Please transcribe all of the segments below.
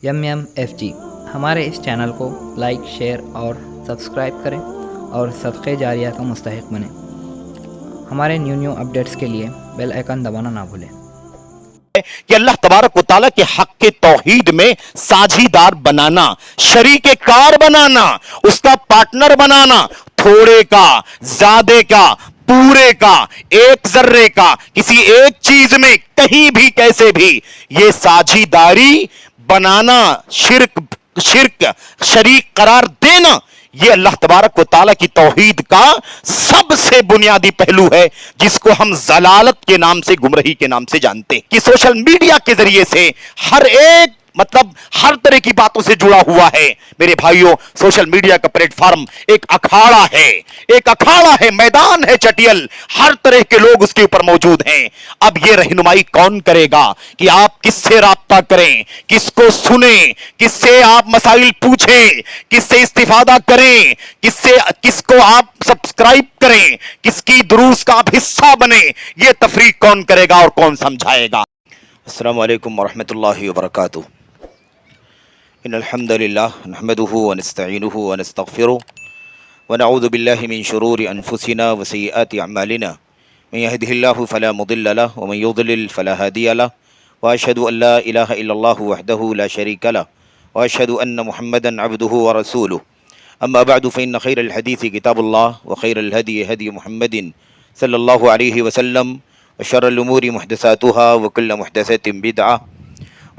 MMFG ہمارے اس channel کو like, share اور سبسکرائب کریں اور صدقے جاریہ کا مستحق بنیں۔ ہمارے نیو اپڈیٹس کے لیے بیل آئیکن دبانا نہ بھولیں۔ کہ اللہ تبارک و تعالیٰ کے حق کے توحید میں ساجھیدار بنانا، شریک کار بنانا، اس کا پارٹنر بنانا، تھوڑے کا، زیادہ کا، پورے کا، ایک ذرے کا، کسی ایک چیز میں کہیں بھی کیسے بھی یہ ساجھیداری بنانا، شرک شریک قرار دینا، یہ اللہ تبارک و تعالیٰ کی توحید کا سب سے بنیادی پہلو ہے، جس کو ہم ضلالت کے نام سے، گمراہی کے نام سے جانتے ہیں۔ کہ سوشل میڈیا کے ذریعے سے ہر ایک ہر طرح کی باتوں سے جڑا ہوا ہے۔ میرے بھائیوں، سوشل میڈیا کا پلیٹ فارم ایک اکھاڑا ہے، میدان ہے چٹیل، ہر طرح کے لوگ اس کے اوپر موجود ہیں۔ اب یہ رہنمائی کون کرے گا کہ آپ کس سے رابطہ کریں، کس کو سنیں، کس سے آپ مسائل پوچھیں، کس سے استفادہ کریں، کس کو آپ سبسکرائب کریں، کس کی دروس کا آپ حصہ بنیں، یہ تفریق کون کرے گا اور کون سمجھائے گا؟ السلام علیکم ورحمۃ اللہ وبرکاتہ۔ ان الحمد للہ نحمده ونستعینه ونستغفره ونعوذ باللہ من شرور انفسنا وسیئات اعمالنا من يهده الله فلا مضل له ومن يضلل فلا هادي له واشهد ان لا اله الا الله وحده لا شريك له واشهد ان محمدا عبده ورسوله اما بعد فان خير الحديث كتاب الله وخير الهدي هدي محمد صلى الله عليه وسلم وشر الامور محدثاتها وكل محدثة بدعة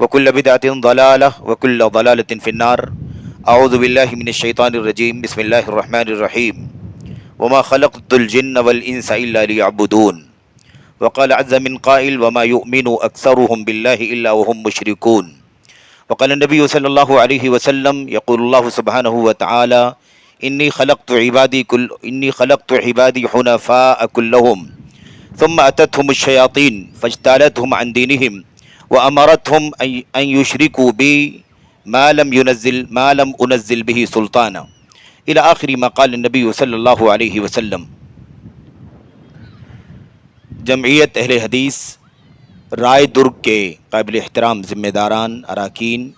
وكل بدعة ضلالة وكل ضلالة في النار۔ اعوذ باللہ من الشیطان الرجیم، بسم اللہ الرحمن الرحیم۔ وما خلقت الجن والانس الا ليعبدون، وقال عز من قائل وما يؤمن اکثرهم باللہ الا وهم مشركون، وقال النبی صلی اللہ علیہ وسلم يقول اللہ سبحانہ وتعالی انی خلقت عبادی حنفاء كلهم ثم اتتهم الشیاطین فاجتالتهم عن دینهم وامرتهم ان يشركوا بي ما لم انزل به سلطانا الى آخر ما قال النبی صلی اللہ علیہ وسلم۔ جمعیت اہل حدیث رائے درگ کے قابل احترام ذمہ داران، اراکین،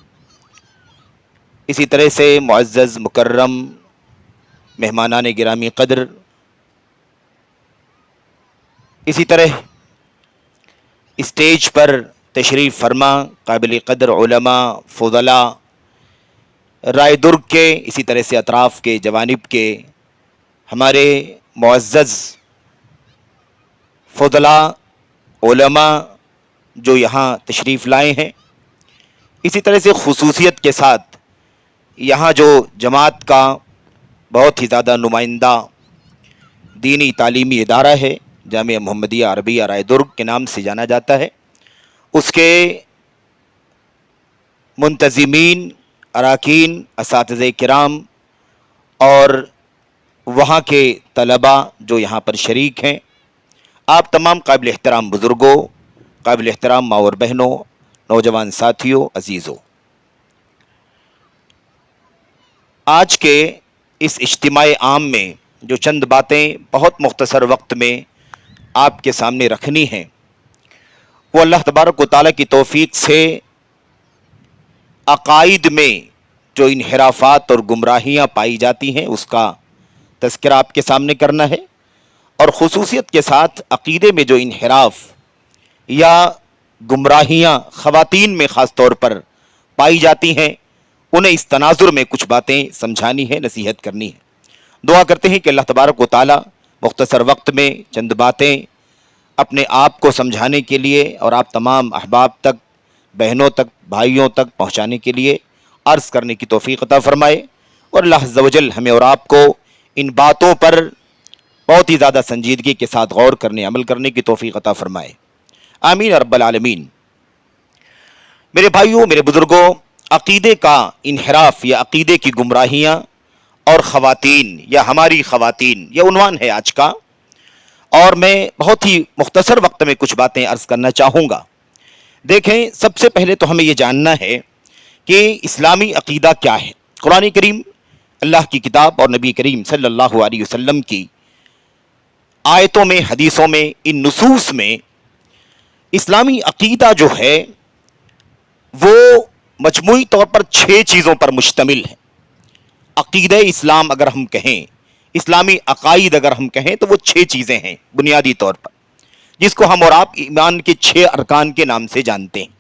اسی طرح سے معزز مکرم مہمانان گرامی قدر، اسی طرح اسٹیج پر تشریف فرما قابل قدر علماء، فضلاء رائے درگ کے، اسی طرح سے اطراف کے جوانب کے ہمارے معزز فضلاء علماء جو یہاں تشریف لائے ہیں، اسی طرح سے خصوصیت کے ساتھ یہاں جو جماعت کا بہت ہی زیادہ نمائندہ دینی تعلیمی ادارہ ہے، جامعہ محمدیہ عربیہ رائے درگ کے نام سے جانا جاتا ہے، اس کے منتظمین، اراکین، اساتذہ کرام اور وہاں کے طلباء جو یہاں پر شریک ہیں، آپ تمام قابل احترام بزرگوں، قابل احترام ماں اور بہنوں، نوجوان ساتھیوں، عزیزوں، آج کے اس اجتماع عام میں جو چند باتیں بہت مختصر وقت میں آپ کے سامنے رکھنی ہیں، وہ اللہ تبارک و تعالیٰ کی توفیق سے عقائد میں جو انحرافات اور گمراہیاں پائی جاتی ہیں اس کا تذکرہ آپ کے سامنے کرنا ہے، اور خصوصیت کے ساتھ عقیدے میں جو انحراف یا گمراہیاں خواتین میں خاص طور پر پائی جاتی ہیں، انہیں اس تناظر میں کچھ باتیں سمجھانی ہے، نصیحت کرنی ہے۔ دعا کرتے ہیں کہ اللہ تبارک و تعالیٰ مختصر وقت میں چند باتیں اپنے آپ کو سمجھانے کے لیے اور آپ تمام احباب تک، بہنوں تک، بھائیوں تک پہنچانے کے لیے عرض کرنے کی توفیق عطا فرمائے، اور اللہ عز و جل ہمیں اور آپ کو ان باتوں پر بہت ہی زیادہ سنجیدگی کے ساتھ غور کرنے، عمل کرنے کی توفیق عطا فرمائے، آمین رب العالمین۔ میرے بھائیوں، میرے بزرگوں، عقیدے کا انحراف یا عقیدے کی گمراہیاں اور خواتین یا ہماری خواتین، یہ عنوان ہے آج کا، اور میں بہت ہی مختصر وقت میں کچھ باتیں عرض کرنا چاہوں گا۔ دیکھیں، سب سے پہلے تو ہمیں یہ جاننا ہے کہ اسلامی عقیدہ کیا ہے۔ قرآن کریم، اللہ کی کتاب اور نبی کریم صلی اللہ علیہ وسلم کی آیتوں میں، حدیثوں میں، ان نصوص میں اسلامی عقیدہ جو ہے وہ मजमूई तौर पर 6 चीज़ों पर मुश्तमिल है। अकीदे इस्लाम अगर हम कहें, इस्लामी अकाईद अगर हम कहें, तो वो 6 चीज़ें हैं बुनियादी तौर पर, जिसको हम और आप ईमान के 6 अरकान के नाम से जानते हैं।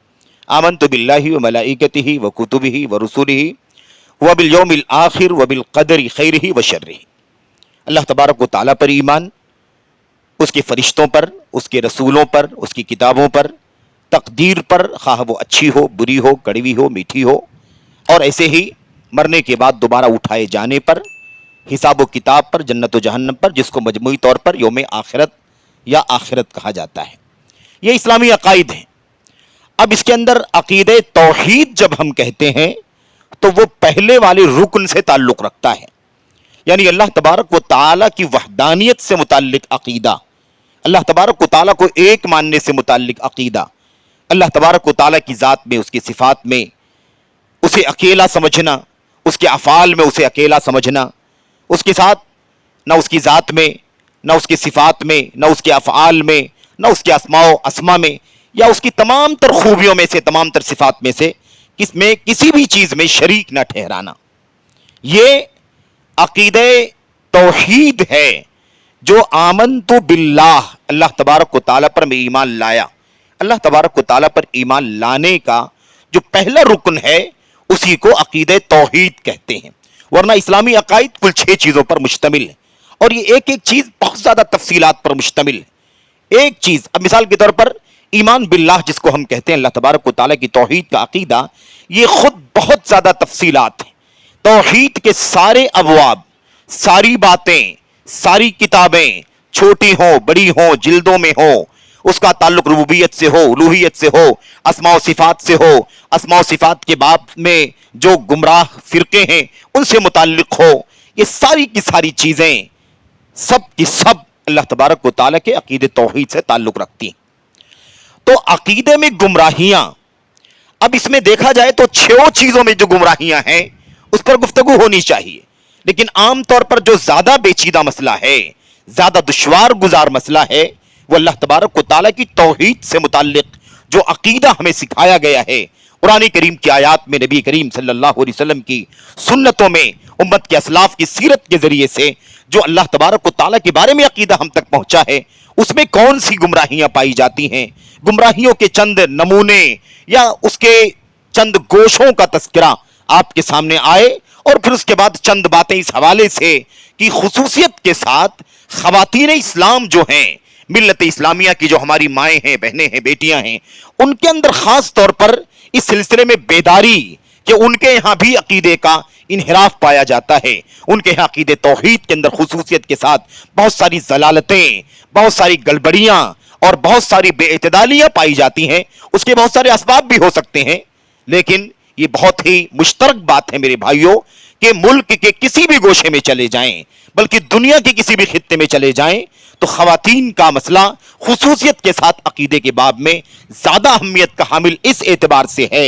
आमन्तु बिल्लाहि व मलाइकतिही व कुतुबिही व रुसुलिही व बिल यौमिल आखिर व बिल क़दरि खैरिही व शर्रिही। अल्लाह तबारक व तआला पर ईमान, उसके फरिश्तों पर, उसके रसूलों पर, उसकी किताबों पर, तकदीर पर, खाह वो अच्छी हो, बुरी हो, कड़वी हो, मीठी हो, और ऐसे ही मरने के बाद दोबारा उठाए जाने पर, हिसाब व किताब पर, जन्नत व जहन्नम पर, जिसको मजमूई तौर पर यौम आखिरत या आखिरत कहा जाता है। ये इस्लामी अकाईद हैं। अब इसके अंदर अकीदे तौहीद जब हम कहते हैं तो वो पहले वाले रुकन से ताल्लुक़ रखता है, यानी अल्लाह तबारक व तआला की वहदानियत से मुताल्लिक़ अकीदा, अल्लाह तबारक व तआला को एक मानने से मुताल्लिक़ अकीदा, अल्लाह तबारक व तआला की ज़ात में, उसकी सिफ़ात में उसे अकेला समझना, उसके अफ़ाल में उसे अकेला समझना, उसके साथ ना उसकी ज़ात में, ना उसकी सिफ़ात में, ना उसके अफ़आल में, ना उसके अस्मा में, या उसकी तमाम तर खूबियों में से, तमाम तर सिफ़ात में से किसमें किसी भी चीज़ में शरीक न ठहराना। ये अकीदे तौहीद है जो आमन्तु बिल्लाह, अल्लाह तबारक व तआला पर मैं ईमान लाया, अल्लाह तबारक व तआला पर ईमान लाने का जो पहला रुकन है उसी को अकीदे तौहीद कहते हैं। वरना इस्लामी अकाईद कुल 6 चीज़ों पर मुश्तमिल है, और ये एक एक चीज़ बहुत ज़्यादा तफसीलात पर मुश्तमिल है। एक चीज़, अब मिसाल के तौर पर ईमान बिल्लाह जिसको हम कहते हैं, अल्लाह तबारक व तआला की तौहीद का अकीदा, ये खुद बहुत ज़्यादा तफसीलात है। तौहीद के सारे अबवाब, सारी बातें, सारी किताबें, छोटी हो बड़ी हो, जिल्दों में हो, उसका ताल्लुक रुबूबियत से हो, उलूहियत से हो, अस्मा व सिफ़ात से हो, अस्मा व सिफ़ात के बाब में जो गुमराह फ़िरक़े हैं उनसे मुताल्लिक़ हो, ये सारी की सारी चीज़ें सब की सब अल्लाह तबारक व तआला के अकीदे तौहीद से ताल्लुक़ रखती हैं। तो अकीदे में गुमराहियां, अब इसमें देखा जाए तो 6 चीज़ों में जो गुमराहियां हैं उस पर गुफ्तगू होनी चाहिए, लेकिन आम तौर पर जो ज़्यादा पेचीदा मसला है, ज़्यादा दुश्वार गुजार मसला है, वो अल्लाह तबारक व तआला की तौहीद से मुताल्लिक़ जो अकीदा हमें सिखाया गया है कुरान करीम की आयात में, नबी करीम सल्लल्लाहु अलैहि वसल्लम की सुन्नतों में, उम्मत के असलाफ की सीरत के ज़रिए से जो अल्लाह तबारक व तआला के बारे में अकीदा हम तक पहुँचा है, उसमें कौन सी गुमराहियाँ पाई जाती हैं, गुमराहियों के चंद नमूने या उसके चंद गोशों का तस्करा आपके सामने आए, और फिर उसके बाद चंद बातें इस हवाले से कि खुसूसियत के साथ ख़वातीन इस्लाम जो हैं, मिल्लत इस्लामिया की जो हमारी माएँ हैं, बहनें हैं, बेटियां हैं, उनके अंदर ख़ास तौर पर इस सिलसिले में बेदारी कि उनके यहाँ भी अकीदे का इन्हिराफ पाया जाता है, उनके यहाँ अकीदे तौहीद के अंदर खुसूसियत के साथ बहुत सारी ज़लालतें, बहुत सारी गड़बड़ियाँ और बहुत सारी बेइतदालियाँ पाई जाती हैं। उसके बहुत सारे असबाब भी हो सकते हैं, लेकिन ये बहुत ही मुश्तरक बात है मेरे भाइयों कि मुल्क के किसी भी गोशे में चले जाएं, बल्कि दुनिया के किसी भी खित्ते में चले जाएं, तो ख़वातीन का मसला खुसूसियत के साथ अकीदे के बाब में ज़्यादा अहमियत का हामिल इस एतबार से है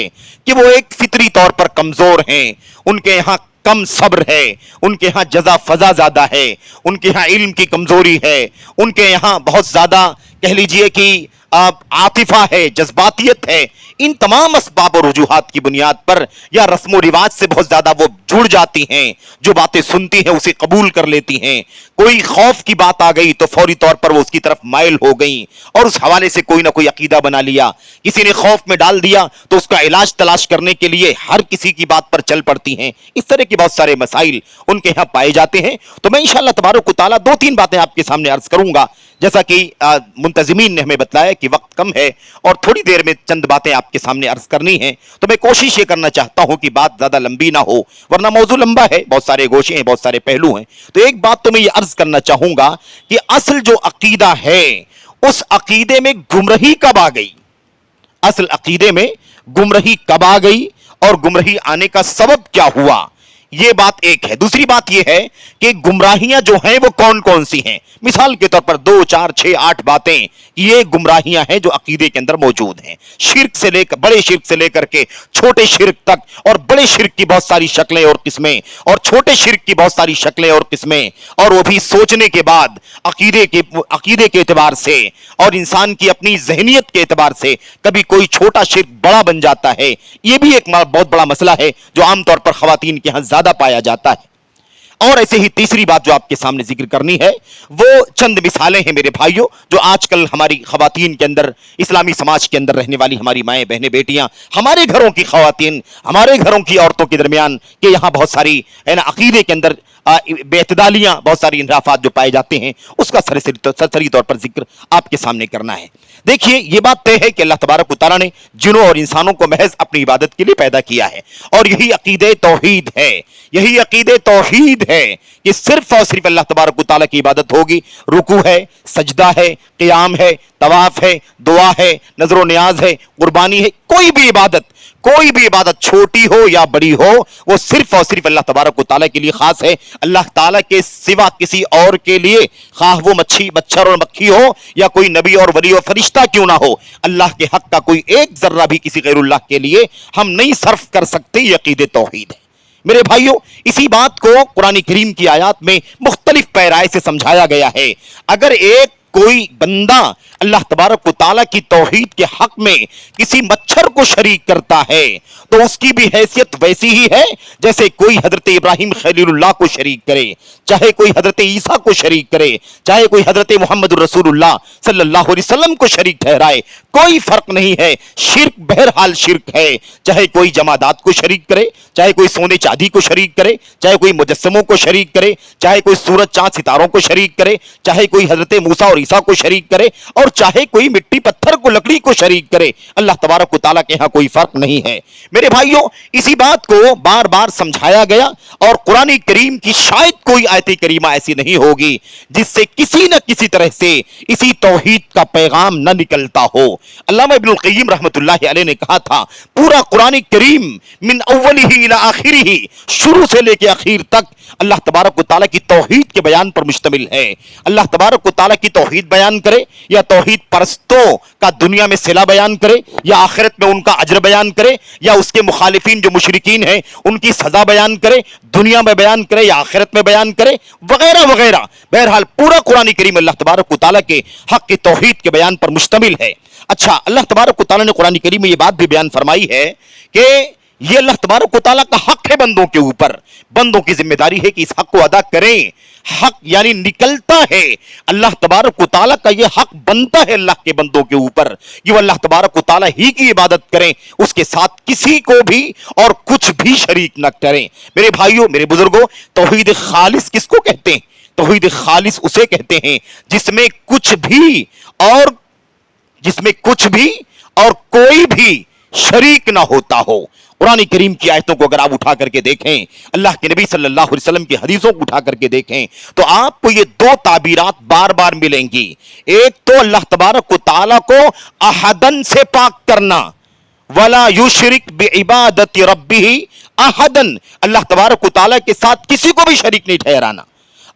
कि वो एक फितरी तौर पर कमज़ोर हैं, उनके यहाँ कम सब्र है, उनके यहाँ जज़ा फ़ज़ा ज़्यादा है, उनके यहाँ इल्म की कमज़ोरी है, उनके यहाँ बहुत ज़्यादा कह लीजिए कि आतिफा है, जज्बातियत है। इन तमाम असबाब और वजूहात की बुनियाद पर या रस्म रिवाज से बहुत ज़्यादा वो जुड़ जाती हैं, जो बातें सुनती हैं उसे कबूल कर लेती हैं। कोई खौफ की बात आ गई तो फौरी तौर पर वो उसकी तरफ माइल हो गई और उस हवाले से कोई ना कोई अकीदा बना लिया। किसी ने खौफ में डाल दिया तो उसका इलाज तलाश करने के लिए हर किसी की बात पर चल पड़ती हैं। इस तरह के बहुत सारे मसाइल उनके यहाँ पाए जाते हैं। तो मैं इंशाअल्लाह तबारक व तआला 2-3 बातें आपके सामने अर्ज करूंगा, जैसा कि मुंतजिमीन ने हमें बताया कि वक्त कम है और थोड़ी देर में चंद बातें आपके सामने अर्ज करनी है, तो मैं कोशिश ये करना चाहता हूं कि बात ज्यादा लंबी ना हो, वरना मौजू लंबा है, बहुत सारे गोशे हैं, बहुत सारे पहलू हैं। तो एक बात तो मैं ये अर्ज करना चाहूंगा कि असल जो अकीदा है उस अकीदे में गुमराही कब आ गई, असल अकीदे में गुमराही कब आ गई और गुमराही आने का सबब क्या हुआ, یہ بات ایک ہے. دوسری بات یہ ہے کہ گمراہیاں جو ہیں وہ کون کون سی ہیں. مثال کے طور پر 2 4 6 8 باتیں یہ گمراہیاں ہیں جو عقیدے کے اندر موجود ہیں. شرک سے لے کر بڑے شرک سے لے کر کے چھوٹے شرک تک, اور بڑے شرک کی بہت ساری شکلیں اور قسمیں, اور چھوٹے شرک کی بہت ساری شکلیں اور قسمیں, اور وہ بھی سوچنے کے بعد عقیدے کے اعتبار سے اور انسان کی اپنی ذہنیت کے اعتبار سے کبھی کوئی چھوٹا شرک بڑا بن جاتا ہے. یہ بھی ایک بہت بڑا مسئلہ ہے جو عام طور پر خواتین کے ہاں زیادہ پایا جاتا ہے. اور ایسے ہی تیسری بات جو آپ کے سامنے ذکر کرنی ہے وہ چند مثالیں ہیں میرے بھائیوں, جو آج کل ہماری خواتین کے اندر, اسلامی سماج کے اندر رہنے والی ہماری مائیں بہنیں بیٹیاں, ہمارے گھروں کی خواتین, ہمارے گھروں کی عورتوں کے درمیان کہ یہاں بہت ساری عقیدے کے اندر بے اعتدالیاں, بہت ساری انحرافات جو پائے جاتے ہیں, اس کا سرسری طور پر ذکر آپ کے سامنے کرنا ہے. دیکھیے یہ بات طے ہے کہ اللہ تبارک و تعالیٰ نے جنوں اور انسانوں کو محض اپنی عبادت کے لیے پیدا کیا ہے, اور یہی عقیدہ توحید ہے, یہی عقیدہ توحید ہے کہ صرف اور صرف اللہ تبارک و تعالیٰ کی عبادت ہوگی. رکوع ہے, سجدہ ہے, قیام ہے, طواف ہے, دعا ہے, نظر و نیاز ہے, قربانی ہے, کوئی بھی عبادت چھوٹی ہو یا بڑی ہو وہ صرف اور صرف اللہ تبارک و تعالیٰ کے لیے خاص ہے. اللہ تعالیٰ کے سوا کسی اور کے لیے, خواہ وہ مچھر اور مکھی ہو یا کوئی نبی اور ولی اور فرشتہ کیوں نہ ہو, اللہ کے حق کا کوئی ایک ذرہ بھی کسی غیر اللہ کے لیے ہم نہیں صرف کر سکتے. یہ عقیدہ توحید ہے میرے بھائیوں. اسی بات کو قرآن کریم کی آیات میں مختلف پیرائے سے سمجھایا گیا ہے. اگر ایک کوئی بندہ اللہ تبارک و تعالیٰ کی توحید کے حق میں کسی مچھر کو شریک کرتا ہے تو اس کی بھی حیثیت ویسی ہی ہے جیسے کوئی حضرت ابراہیم خلیل اللہ کو شریک کرے, چاہے کوئی حضرت عیسیٰ کو شریک کرے, چاہے کوئی حضرت محمد الرسول اللہ صلی اللہ علیہ وسلم کو شریک ٹھہرائے, کوئی فرق نہیں ہے. شرک بہرحال شرک ہے, چاہے کوئی جمادات کو شریک کرے, چاہے کوئی سونے چاندی کو شریک کرے, چاہے کوئی مجسموں کو شریک کرے, چاہے کوئی سورج چاند ستاروں کو شریک کرے, چاہے کوئی حضرت موسیٰ اور عیسیٰ کو شریک کرے, اور چاہے کوئی مٹی پتھر کو لکڑی کو شریک کرے. اللہ تبارک و تعالیٰ کے ہاں کوئی فرق نہیں ہے میرے بھائیوں. اسی بات کو بار بار سمجھایا گیا, اور قرآن کریم کی شاید کوئی آیت کریمہ ایسی نہیں ہوگی جس سے کسی نہ کسی طرح سے اسی توحید کا پیغام نہ نکلتا ہو. علامہ ابن القیم رحمۃ اللہ علیہ نے کہا تھا پورا قرآن کریم من اولہ الی آخرہ, شروع سے لے کے اخیر تک اللہ تبارک و تعالیٰ کی توحید کے بیان پر مشتمل ہے. اللہ تبارک و تعالیٰ کی توحید بیان کرے, یا توحید پرستوں کا دنیا میں صلہ بیان کرے, یا آخرت میں ان کا اجر بیان کرے, یا اس کے مخالفین جو مشرکین ہیں ان کی سزا بیان کرے, دنیا میں بیان کرے یا آخرت میں بیان کرے, وغیرہ وغیرہ. بہرحال پورا قرآن کریم اللہ تبارک و تعالیٰ کے حق کی توحید کے بیان پر مشتمل ہے. اچھا, اللہ تبارک و تعالیٰ نے قرآن کریم میں یہ بات بھی بیان فرمائی ہے کہ یہ اللہ تبارک و تعالیٰ کا حق ہے بندوں کے اوپر, بندوں کی ذمہ داری ہے کہ اس حق کو ادا کریں. حق یعنی نکلتا ہے اللہ تبارک و تعالیٰ کا, یہ حق بنتا ہے اللہ کے بندوں کے اوپر کہ وہ اللہ تبارک و تعالیٰ ہی کی عبادت کریں, اس کے ساتھ کسی کو بھی اور کچھ بھی شریک نہ کریں. میرے بھائیوں, میرے بزرگوں, توحید خالص کس کو کہتے ہیں؟ توحید خالص اسے کہتے ہیں جس میں کچھ بھی اور کوئی بھی شریک نہ ہوتا ہو. قرآن کریم کی آیتوں کو اگر آپ اٹھا کر کے دیکھیں, اللہ کے نبی صلی اللہ علیہ وسلم کی حدیثوں کو اٹھا کر کے دیکھیں, تو آپ کو یہ دو تعبیرات بار بار ملیں گی. ایک تو اللہ تبارک و تعالیٰ کو احدن سے پاک کرنا, ولا یشرک بعبادت ربہ احدن, اللہ تبارک و تعالیٰ کے ساتھ کسی کو بھی شریک نہیں ٹھہرانا,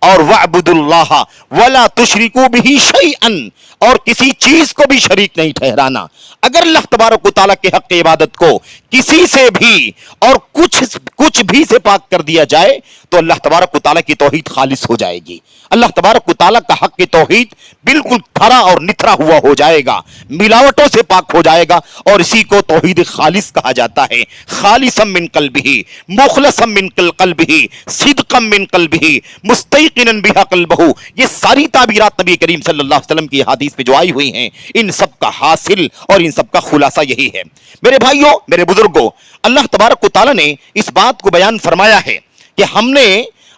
اور وَاعْبُدُوا اللَّهَ وَلَا تُشْرِكُوا بِهِ شَيْئًا, اور کسی چیز کو بھی شریک نہیں ٹھہرانا. اگر اللہ تبارک و تعالیٰ کے حق عبادت کو کسی سے بھی اور کچھ بھی سے پاک کر دیا جائے تو اللہ تبارک و تعالیٰ کی توحید خالص ہو جائے گی. اللہ تبارک و تعالیٰ کا حق کی توحید بالکل کھرا اور نتھرا ہوا ہو جائے گا, ملاوٹوں سے پاک ہو جائے گا, اور اسی کو توحید خالص کہا جاتا ہے. خالصا من قلبہ, مخلصا من قلبہ, صدقا من قلبہ, مستيقنا بها قلبہ. یہ ساری تعبیرات نبی کریم صلی اللہ علیہ وسلم کی حدیث میں جو آئی ہوئی ہیں, ان سب کا حاصل اور ان سب کا خلاصہ یہی ہے. میرے بھائیوں, میرے بزرگوں, اللہ تبارک و تعالیٰ نے اس بات کو بیان فرمایا ہے کہ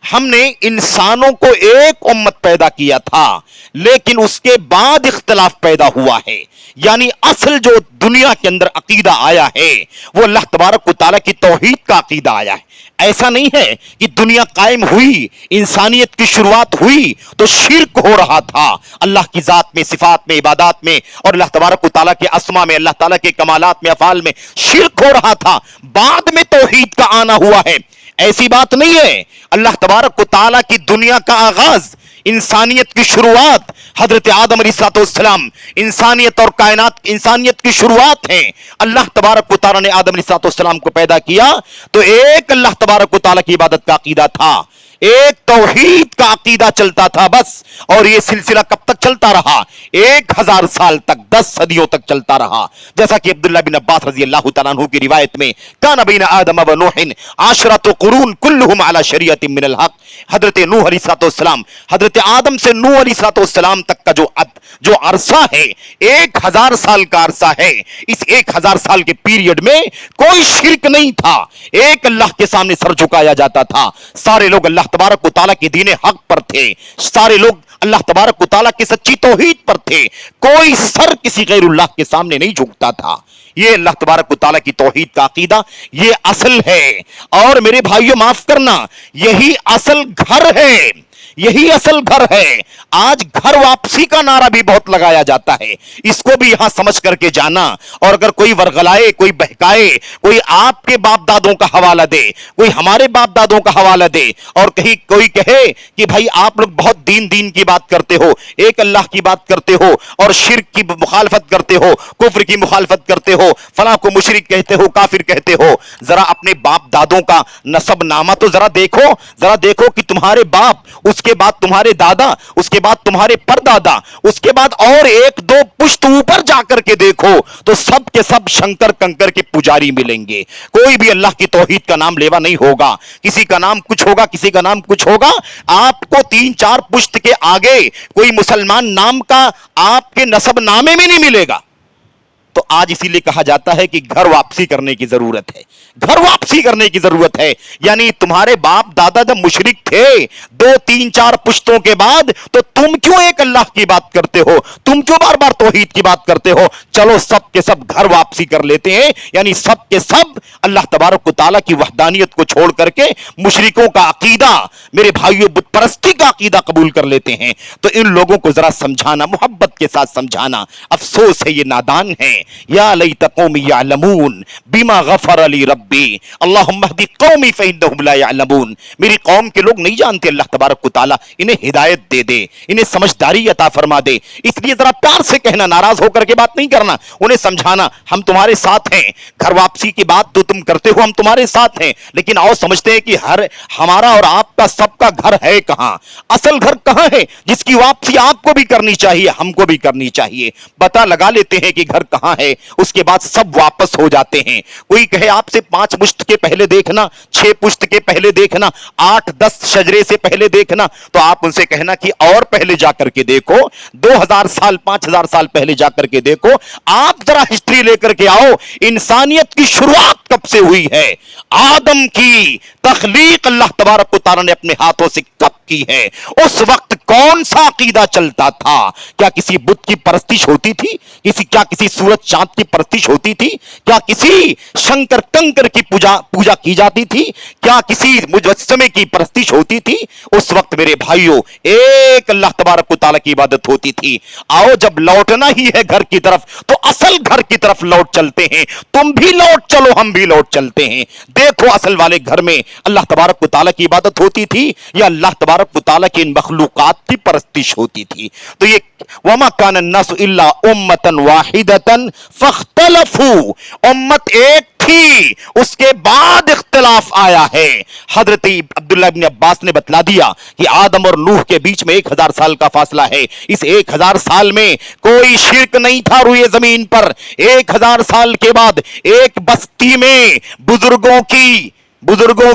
ہم نے انسانوں کو ایک امت پیدا کیا تھا, لیکن اس کے بعد اختلاف پیدا ہوا ہے. یعنی اصل جو دنیا کے اندر عقیدہ آیا ہے وہ اللہ تبارک و تعالیٰ کی توحید کا عقیدہ آیا ہے. ایسا نہیں ہے کہ دنیا قائم ہوئی, انسانیت کی شروعات ہوئی تو شرک ہو رہا تھا اللہ کی ذات میں, صفات میں, عبادات میں, اور اللہ تبارک و تعالیٰ کے اسما میں, اللہ تعالیٰ کے کمالات میں, افعال میں شرک ہو رہا تھا. بعد میں توحید کا آنا ہوا ہے. ऐसी बात नहीं है। अल्लाह तबारक व तआला की दुनिया का आगाज, इंसानियत की शुरुआत हजरत आदम अलैहिस्सलाम, इंसानियत और कायनात, इंसानियत की शुरुआत है। अल्लाह तबारक व तआला ने आदम अलैहिस्सलाम को पैदा किया तो एक अल्लाह तबारक व तआला की इबादत का अकीदा था, एक तौहीद का अकीदा चलता था बस। और यह सिलसिला कब तक चलता रहा? 1000 साल तक, 10 सदियों तक चलता रहा। जैसा कि अब्दुल्लाह बिन अब्बास रजी अल्लाह तआला अन्हु की रिवायत में, काना बैन आदम व नूह आशरतु कुरून कुल्लुहुम अला शरीयतिन मिनल हक। हजरत नूह अलैहिस्सलाम, हजरत आदम से नूह अलैहिस्सलाम तक का जो अरसा है, 1000 साल का अरसा है। इस 1000 साल के पीरियड में कोई शिरक नहीं था, एक अल्लाह के सामने सर झुकाया जाता था। सारे लोग अल्लाह तबारक व तआला के दीन हक पर थे, सारे लोग अल्लाह तबारक व तआला की सच्ची तौहीद पर थे। कोई सर किसी गैरुल्लाह के सामने नहीं झुकता था। ये अल्लाह तबारक व तआला की तौहीद का अकीदा, ये असल है। और मेरे भाइयों माफ करना, यही असल घर है, यही असल घर है। आज घर वापसी का नारा भी बहुत लगाया जाता है, इसको भी यहां समझ करके जाना। और अगर कोई वर्गलाए, कोई बहकाए, कोई आपके बाप दादों का हवाला दे, कोई हमारे बाप दादों का हवाला दे, और कहीं कोई कहे कि भाई आप लोग बहुत दीन की बात करते हो, एक अल्लाह की बात करते हो, और शिर्क की मुखालफत करते हो, कुफ्र की मुखालफत करते हो, फलां को मुशरिक कहते हो, काफिर कहते हो। जरा अपने बाप दादों का नसब नामा तो जरा देखो कि तुम्हारे बाप, उसके बाद तुम्हारे दादा, उसके बाद तुम्हारे परदादा, उसके बाद और एक दो पुश्त ऊपर जाकर के देखो तो सब के सब शंकर कंकर के पुजारी मिलेंगे। कोई भी अल्लाह की तौहीद का नाम लेवा नहीं होगा, किसी का नाम कुछ होगा, किसी का नाम कुछ होगा। आपको 3-4 पुश्त के आगे कोई मुसलमान नाम का आपके नसब नामे में नहीं मिलेगा। तो आज इसीलिए कहा जाता है कि घर वापसी करने की जरूरत है, घर वापसी करने की जरूरत है। यानी तुम्हारे बाप दादा जब मुशरिक थे 2-3-4 पुश्तों के बाद, तो तुम क्यों एक अल्लाह की बात करते हो, तुम क्यों बार बार तौहीद की बात करते हो? चलो सब के सब घर वापसी कर लेते हैं, यानी सब के सब अल्लाह तबारक व तआला की वहदानियत को छोड़ करके मुशरिकों का अकीदा, मेरे भाइयों बुत परस्ती का अकीदा कबूल कर लेते हैं। तो इन लोगों को जरा समझाना, मोहब्बत के साथ समझाना। अफसोस है ये नादान है। या लैत कौमी यअलमून बिमा गफर ली रब्बी अल्लाहुम्मा हदी कौमी फइन्नहुम ला यअलमून। मेरी कौम के लोग नहीं जानते अल्लाह तबारक व तआला, इन्हें हिदायत दे दे, इन्हें समझदारी अता फरमा दे। इसलिए जरा प्यार से कहना, नाराज होकर के बात नहीं करना, उन्हें समझाना हम तुम्हारे साथ हैं। घर वापसी की बात तो तुम करते हो, हम तुम्हारे साथ हैं, लेकिन आओ समझते हैं कि हमारा और आपका सबका घर है कहां, असल घर कहां है जिसकी वापसी आपको भी करनी चाहिए, हमको भी करनी चाहिए। पता लगा लेते हैं कि घर कहां है, उसके बाद सब वापस हो जाते हैं। कोई कहे आपसे 5 पुश्त के पहले देखना, 6 पुश्त के पहले देखना, 8-10 शजरे से पहले देखना, तो आप उनसे कहना कि और पहले जाकर के देखो, 2000 साल 5000 साल पहले जाकर के देखो। आप जरा हिस्ट्री लेकर के आओ, इंसानियत की शुरुआत कब से हुई है? आदम की तख्लीक अल्लाह तबारक व तआला ने अपने हाथों से कब की है? उस वक्त कौन सा अकीदा चलता था? क्या किसी बुत की परस्तिश होती थी? क्या किसी सूरज चांद की परस्तिश होती थी? क्या किसी शंकर कंकर की पूजा की जाती थी? क्या किसी मुजस्समे की परस्तिश होती थी? उस वक्त मेरे भाइयों एक अल्लाह तबारक व तआला की इबादत होती थी। आओ जब लौटना ही है घर की तरफ, तो असल घर की तरफ लौट चलते हैं। तुम भी लौट चलो, हम भी लौट चलते हैं। देखो असल वाले घर में अल्लाह तबारक व तआला की इबादत होती थी या अल्लाह तबारक व तआला की इन मखलूकात की परस्तिश होती थी? तो ये वमा कान अन्नासु इल्ला उम्मतन वाहिदतन फख्तलफू, उम्मत एक थी, उसके बाद इख्तिलाफ आया है। हजरत अब्दुल्लाह इब्न अब्बास ने बतला दिया कि आदम और नूह के बीच में 1000 साल का फासला है। इस 1000 साल में कोई शिर्क नहीं था रुए जमीन पर। 1000 साल के बाद एक बस्ती में बुजुर्गों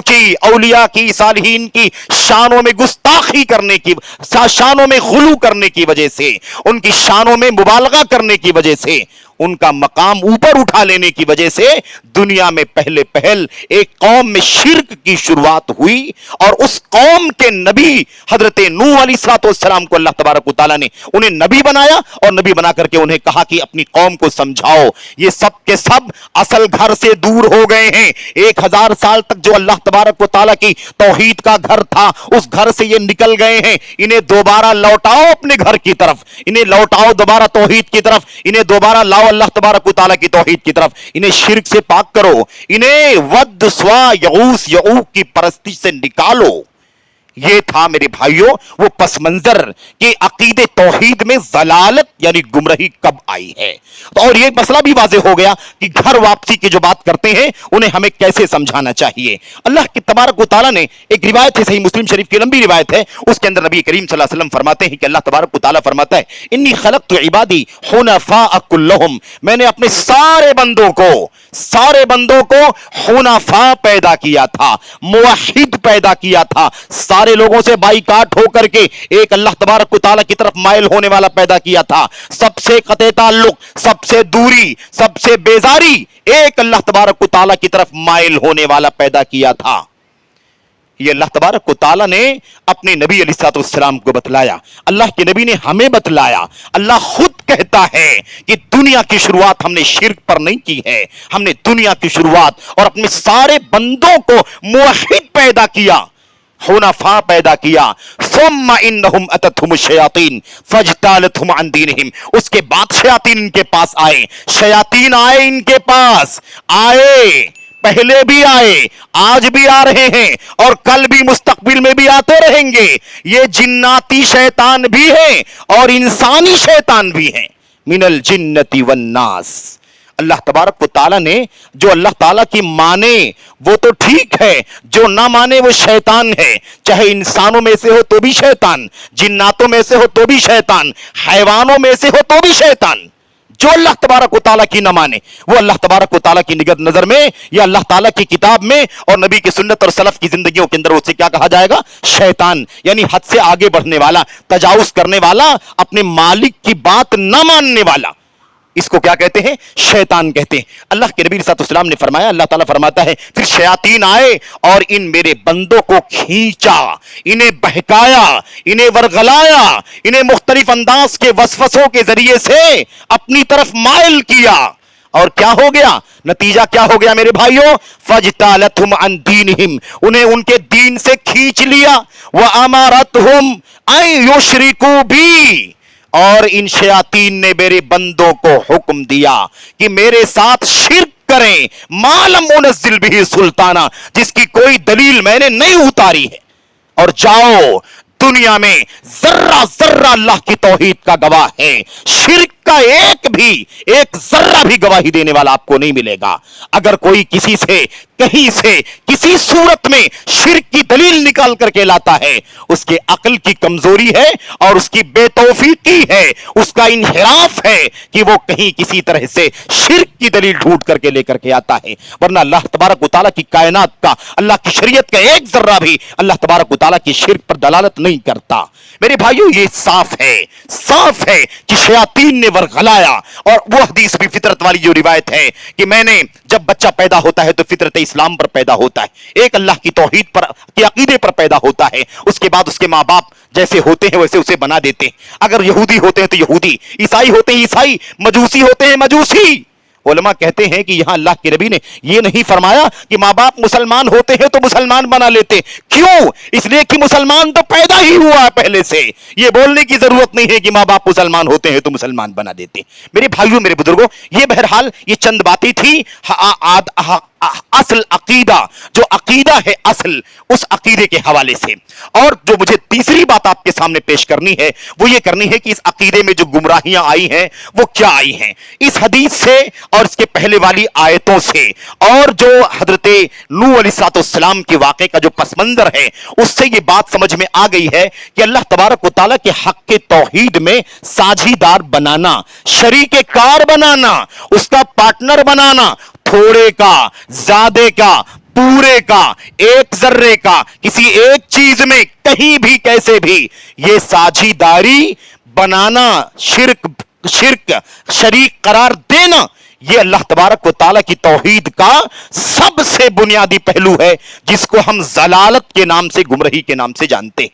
की, औलिया की, सालिहीन की शानों में गुस्ताखी करने की, शानों में गुलू करने की वजह से, उनकी शानों में मुबालगा करने की वजह से, उनका मकाम ऊपर उठा लेने की वजह से दुनिया में पहल एक कौम में शिर्क की शुरुआत हुई। और उस कौम के नबी हजरत नूह अलैहिस्सलाम को अल्लाह तबारक व तआला ने उन्हें नबी बनाया, और नबी बना करके उन्हें कहा कि अपनी कौम को समझाओ। ये सब के सब असल घर से दूर हो गए हैं। 1000 साल तक जो अल्लाह तबारक व तआला की तौहीद का घर था, उस घर से ये निकल गए हैं, इन्हें दोबारा लौटाओ अपने घर की तरफ, इन्हें लौटाओ दोबारा तौहीद की तरफ, इन्हें दोबारा लाओ अल्लाह तबारक व तआला की तौहीद की तरफ, इन्हें शिर्क से पाक करो, इन्हें वद स्वा यऊस यऊक की परस्ती से निकालो। ये था मेरे भाइयों वो पस मंजर कि अकीदे तौहीद में जलालत यानी गुमराही कब आई है। और ये मसला भी वाज़ेह हो गया कि घर वापसी की जो बात करते हैं उन्हें हमें कैसे समझाना चाहिए। अल्लाह के तबारक व तआला ने एक रिवायत है, सही मुस्लिम शरीफ की लंबी रिवायत है, उसके अंदर नबी करीम सल्लल्लाहु अलैहि वसल्लम फरमाते हैं कि अल्लाह तबारक व तआला फरमाता है, इन्नी खलक़तु इबादी हुनफ़ा कुल्लहुम, मैंने अपने सारे बंदों को हुनफ़ा पैदा किया था, मुवहिद पैदा किया था, सारे लोगों से बाईकाट होकर के एक अल्लाह तबारक व तआला की तरफ माइल होने वाला पैदा किया था, सबसे कते ताल्लुक, सबसे दूरी, सबसे बेजारी एक अल्लाह तबारक व तआला की तरफ माइल होने वाला पैदा किया था। ये अल्लाह तबारक व तआला ने अपने नबी अलैहिस्सलाम को बतलाया, अल्लाह के नबी ने हमें बतलाया। अल्लाह खुद कहता है कि दुनिया की शुरुआत हमने शिर्क पर नहीं की है, हमने दुनिया की शुरुआत और अपने सारे बंदों को मुवहिद पैदा किया, हुनफा पैदा किया। सुम्मा इन्नहुम अततहुमुश शयातीन फजतालतहुम अन दीनिहिम, उसके बाद शयातीन इनके पास आए, शयातीन आए इनके पास, आए, पहले भी आए, आज भी आ रहे हैं और कल भी मुस्तकबिल में भी आते रहेंगे। ये जिन्नाती शैतान भी हैं और इंसानी शैतान भी हैं, मिनल जिन्नति वन्नास। अल्लाह तबारक व तआला ने जो अल्लाह ताला की माने वो तो ठीक है, जो ना माने वो शैतान है, चाहे इंसानों में से हो तो भी शैतान, जिन्नातों में से हो तो भी शैतान, हैवानों में से हो तो भी शैतान। जो अल्लाह तबारक व तआला की न माने वो अल्लाह तबारक व तआला की निगत नजर में या अल्लाह ताला की किताब में और नबी की सुन्नत और सलफ की जिंदगियों के अंदर उसे क्या कहा जाएगा? शैतान, यानी हद से आगे बढ़ने वाला, तजावुज करने वाला, अपने मालिक की बात न मानने वाला, इसको क्या कहते हैं? शैतान कहते हैं। अल्लाह के नबी सल्लल्लाहु अलैहि वसल्लम ने फरमाया, अल्लाह ताला फरमाता है, फिर शयातीन आए और इन मेरे बंदों को खींचा, इन्हें बहकाया, इन्हें वरगलाया, इन्हें मुख्तलिफ अंदाज के वसवसों के जरिए से अपनी तरफ माइल किया। और क्या हो गया? नतीजा क्या हो गया मेरे भाइयों? फजतालतहुम अन दीनिहिम, उन्हें उनके दीन से खींच लिया। व अमारतहुम अन युशरिकू बी, और इन शयातीन ने मेरे बंदों को हुक्म दिया कि मेरे साथ शिर्क करें, मालम मुनज़्ज़िल बिही सुल्ताना, जिसकी कोई दलील मैंने नहीं उतारी है। और जाओ दुनिया में जर्रा जर्रा अल्लाह की तौहीद का गवाह है, शिर्क का एक जर्रा भी गवाही देने वाला आपको नहीं मिलेगा। अगर कोई किसी से कहीं से किसी सूरत में शिर्क की दलील निकाल करके लाता है, उसके अक्ल की कमजोरी है और उसकी बेतौफीकी है, उसका इन्हिराफ है कि वो कहीं किसी तरह से शिर्क की दलील ढूंढ करके लेकर के आता है। वरना अल्लाह तबारक व तआला की कायनात का, अल्लाह की शरीयत का एक जर्रा भी अल्लाह तबारक व तआला की शिर्क पर दलालत नहीं करता। मेरे भाइयों ये साफ है कि शयातीन ने वरगलाया। और वो हदीस भी फितरत वाली जो रिवायत है कि मैंने, जब बच्चा पैदा होता है तो फितरत इस्लाम पर पैदा होता है, एक अल्लाह की तौहीद पर, के अकीदे पर पैदा होता है। उसके बाद उसके माँ बाप जैसे होते हैं वैसे उसे बना देते हैं। अगर यहूदी होते हैं तो यहूदी, ईसाई होते हैं ईसाई, मजूसी होते हैं मजूसी। उलमा कहते हैं कि यहां अल्लाह के नबी ने यह नहीं फरमाया कि माँ बाप मुसलमान होते हैं तो मुसलमान बना लेते। क्यों? इसलिए कि मुसलमान तो पैदा ही हुआ है पहले से। यह बोलने की जरूरत नहीं है कि माँ बाप मुसलमान होते हैं तो मुसलमान बना देते। मेरे भाइयों, मेरे बुजुर्गों, ये बहरहाल ये चंद बातें थी असल अकीदा, जो अकीदा है असल, उस अकीदे के हवाले से। और जो मुझे तीसरी बात आपके सामने पेश करनी है वो ये करनी है कि इस अकीदे में जो गुमराहियां आई हैं वो क्या आई हैं। इस हदीस से और इसके पहले वाली आयतों से और जो हजरत नूह अलैहिस्सलाम के वाक़े का जो पसमंजर है उससे ये बात समझ में आ गई है कि अल्लाह तबारक व तआला के हक के तौहीद में साझीदार बनाना, शरीके कार बनाना, उसका पार्टनर बनाना, थोड़े का, ज्यादे का, पूरे का, एक जर्रे का, किसी एक चीज में कहीं भी कैसे भी ये साझीदारी बनाना, शिर्क शरीक करार देना, ये अल्लाह तबारक व तआला की तौहीद का सबसे बुनियादी पहलू है जिसको हम जलालत के नाम से, गुमराही के नाम से जानते हैं।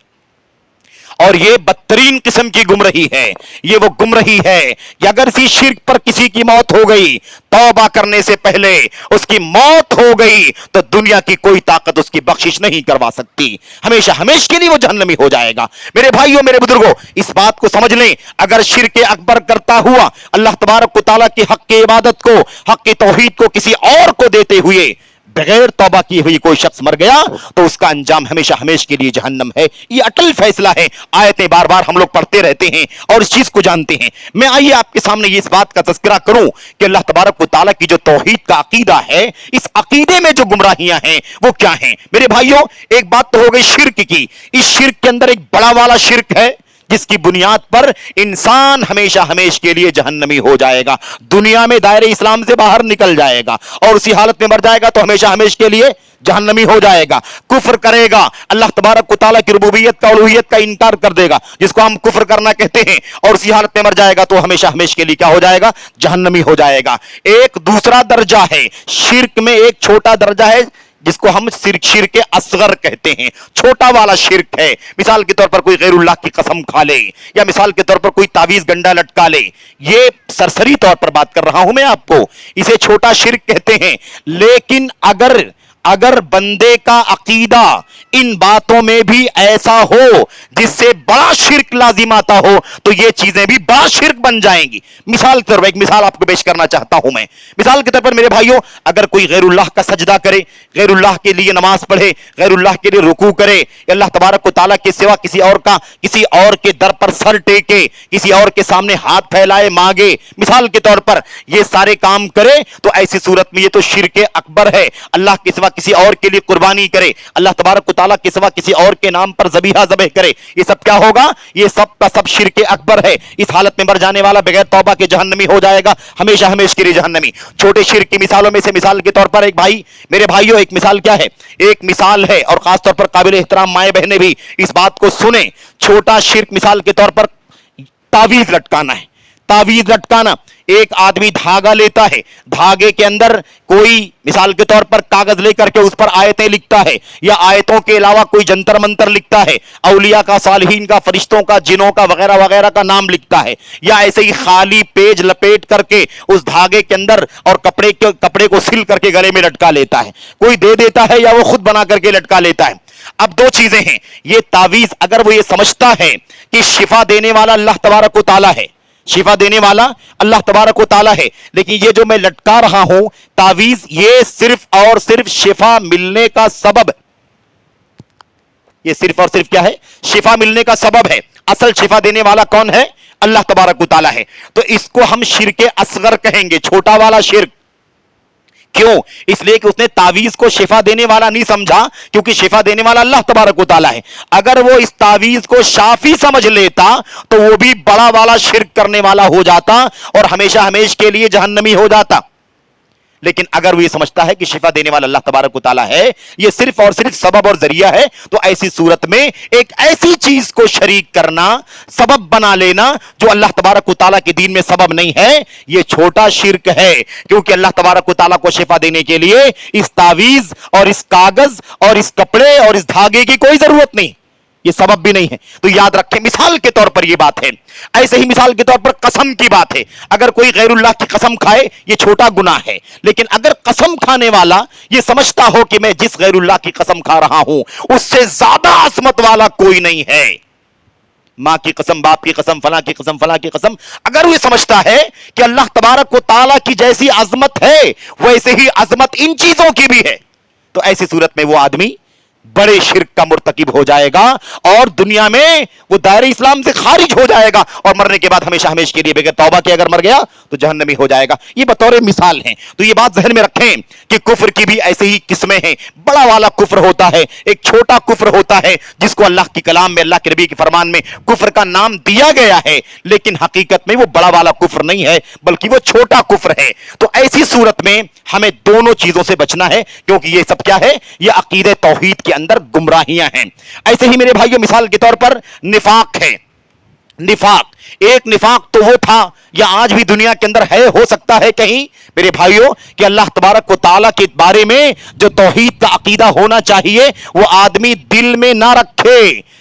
اور یہ بدترین قسم کی گمراہی ہے. یہ وہ گمراہی ہے کہ اگر اسی شرک پر کسی کی موت ہو گئی, توبہ کرنے سے پہلے اس کی موت ہو گئی, تو دنیا کی کوئی طاقت اس کی بخشش نہیں کروا سکتی. ہمیشہ ہمیشہ کے لیے وہ جہنمی ہو جائے گا. میرے بھائیوں, میرے بزرگوں, اس بات کو سمجھ لیں, اگر شرک اکبر کرتا ہوا اللہ تبارک و تعالیٰ کی حق کی عبادت کو, حق کی توحید کو کسی اور کو دیتے ہوئے بغیر توبہ کی ہوئی کوئی شخص مر گیا, تو اس کا انجام ہمیشہ ہمیشہ کے لیے جہنم ہے. یہ اٹل فیصلہ ہے. آیتیں بار بار ہم لوگ پڑھتے رہتے ہیں اور اس چیز کو جانتے ہیں. میں آئیے آپ کے سامنے یہ اس بات کا تذکرہ کروں کہ اللہ تبارک و تعالیٰ کی جو توحید کا عقیدہ ہے, اس عقیدے میں جو گمراہیاں ہیں وہ کیا ہیں. میرے بھائیوں, ایک بات تو ہو گئی شرک کی. اس شرک کے اندر ایک بڑا والا شرک ہے جس کی بنیاد پر انسان ہمیشہ ہمیشہ کے لیے جہنمی ہو جائے گا, دنیا میں دائرے اسلام سے باہر نکل جائے گا, اور اسی حالت میں مر جائے گا تو ہمیشہ ہمیشہ کے لیے جہنمی ہو جائے گا. کفر کرے گا, اللہ تبارک و تعالیٰ کی ربوبیت کا, الوہیت کا انکار کر دے گا, جس کو ہم کفر کرنا کہتے ہیں, اور اسی حالت میں مر جائے گا تو ہمیشہ ہمیشہ کے لیے کیا ہو جائے گا, جہنمی ہو جائے گا. ایک دوسرا درجہ ہے شرک میں, ایک چھوٹا درجہ ہے جس کو ہم شرک اصغر کہتے ہیں, چھوٹا والا شرک ہے. مثال کے طور پر کوئی غیر اللہ کی قسم کھا لے, یا مثال کے طور پر کوئی تعویذ گنڈا لٹکا لے. یہ سرسری طور پر بات کر رہا ہوں میں آپ کو, اسے چھوٹا شرک کہتے ہیں. لیکن اگر بندے کا عقیدہ ان باتوں میں بھی ایسا ہو جس سے بڑا شرک لازم آتا ہو, تو یہ چیزیں بھی بڑا شرک بن جائیں گی. مثال کے طور پر ایک مثال آپ کو پیش کرنا چاہتا ہوں میں. مثال کے طور پر میرے بھائیوں, اگر کوئی غیر اللہ کا سجدہ کرے, غیر اللہ کے لیے نماز پڑھے, غیر اللہ کے لیے رکوع کرے, اللہ تبارک و تعالیٰ کے سوا کسی اور کے در پر سر ٹیکے, کسی اور کے سامنے ہاتھ پھیلائے مانگے, مثال کے طور پر یہ سارے کام کرے, تو ایسی صورت میں یہ تو شرک اکبر ہے. اللہ کے سوا کسی اور کے لیے قربانی کرے, اللہ تبارک و تعالیٰ کے سوا کسی اور کے نام پر ذبیحہ ذبح کرے, یہ سب کیا ہوگا, یہ سب کا سب شرک اکبر ہے. اس حالت میں مر جانے والا بغیر توبہ کے جہنمی ہو جائے گا, ہمیشہ ہمیشہ کے لیے جہنمی. چھوٹے شرک کی مثالوں میں سے مثال کے طور پر ایک بھائی, میرے بھائیوں, ایک مثال کیا ہے, ایک مثال ہے, اور خاص طور پر قابل احترام مائیں بہنیں بھی اس بات کو سنیں. چھوٹا شرک مثال کے طور پر تعویذ لٹکانا ہے. تعویذ لٹکانا, ایک آدمی دھاگا لیتا ہے, دھاگے کے اندر کوئی مثال کے طور پر کاغذ لے کر کے اس پر آیتیں لکھتا ہے, یا آیتوں کے علاوہ کوئی جنتر منتر لکھتا ہے, اولیاء کا, صالحین کا, فرشتوں کا, جنوں کا وغیرہ وغیرہ کا نام لکھتا ہے, یا ایسے ہی خالی پیج لپیٹ کر کے اس دھاگے کے اندر اور کپڑے کو سل کر کے گلے میں لٹکا لیتا ہے. کوئی دے دیتا ہے یا وہ خود بنا کر کے لٹکا لیتا ہے. اب دو چیزیں ہیں, یہ تعویذ اگر وہ یہ سمجھتا ہے کہ شفا دینے والا اللہ تبارک و تعالیٰ ہے, شفا دینے والا اللہ تبارک و تعالیٰ ہے, لیکن یہ جو میں لٹکا رہا ہوں تعویذ, یہ صرف اور صرف شفا ملنے کا سبب, یہ صرف اور صرف کیا ہے, شفا ملنے کا سبب ہے. اصل شفا دینے والا کون ہے, اللہ تبارک و تعالیٰ ہے. تو اس کو ہم شرک اصغر کہیں گے, چھوٹا والا شرک. کیوں؟ اس لیے کہ اس نے تعویذ کو شفا دینے والا نہیں سمجھا, کیونکہ شفا دینے والا اللہ تبارک و تعالیٰ ہے. اگر وہ اس تعویذ کو شافی سمجھ لیتا تو وہ بھی بڑا والا شرک کرنے والا ہو جاتا اور ہمیشہ ہمیشہ کے لیے جہنمی ہو جاتا. لیکن اگر وہ یہ سمجھتا ہے کہ شفا دینے والا اللہ تبارک و تعالیٰ ہے, یہ صرف اور صرف سبب اور ذریعہ ہے, تو ایسی صورت میں ایک ایسی چیز کو شریک کرنا, سبب بنا لینا جو اللہ تبارک و تعالیٰ کے دین میں سبب نہیں ہے, یہ چھوٹا شرک ہے. کیونکہ اللہ تبارک و تعالیٰ کو شفا دینے کے لیے اس تعویذ اور اس کاغذ اور اس کپڑے اور اس دھاگے کی کوئی ضرورت نہیں, یہ سبب بھی نہیں ہے. تو یاد رکھیں, مثال کے طور پر یہ بات ہے. ایسے ہی مثال کے طور پر قسم کی بات ہے. اگر کوئی غیر اللہ کی قسم کھائے, یہ چھوٹا گناہ ہے. لیکن اگر قسم کھانے والا یہ سمجھتا ہو کہ میں جس غیر اللہ کی قسم کھا رہا ہوں اس سے زیادہ عظمت والا کوئی نہیں ہے, ماں کی قسم, باپ کی قسم, فلاں کی قسم, فلاں کی قسم, اگر وہ سمجھتا ہے کہ اللہ تبارک و تعالیٰ کی جیسی عظمت ہے ویسے ہی عظمت ان چیزوں کی بھی ہے, تو ایسی صورت میں وہ آدمی بڑے شرک کا مرتکب ہو جائے گا اور دنیا میں وہ دائرہ اسلام سے خارج ہو جائے گا, اور مرنے کے بعد ہمیشہ ہمیشہ کے لیے بغیر توبہ کے اگر مر گیا تو جہنمی ہو جائے گا. یہ بطور مثال ہیں. تو یہ بات ذہن میں رکھیں کہ کفر کی بھی ایسے ہی قسمیں ہیں. بڑا والا کفر ہوتا ہے, ایک چھوٹا کفر ہوتا ہے جس کو اللہ کی کلام میں, اللہ کے نبی کے فرمان میں کفر کا نام دیا گیا ہے, لیکن حقیقت میں وہ بڑا والا کفر نہیں ہے بلکہ وہ چھوٹا کفر ہے. تو ایسی صورت میں ہمیں دونوں چیزوں سے بچنا ہے, کیونکہ یہ سب کیا ہے, یہ عقیدہ توحید کے اندر گمراہیاں ہیں. ایسے ہی میرے بھائیو مثال کے طور پر نفاق ہے. निफाक, एक निफाक तो वो था या आज भी दुनिया के अंदर है, हो सकता है कहीं मेरे भाइयों, कि अल्लाह तबारक व तआला के बारे में जो तौहीद का अकीदा होना चाहिए वो आदमी दिल में ना रखे,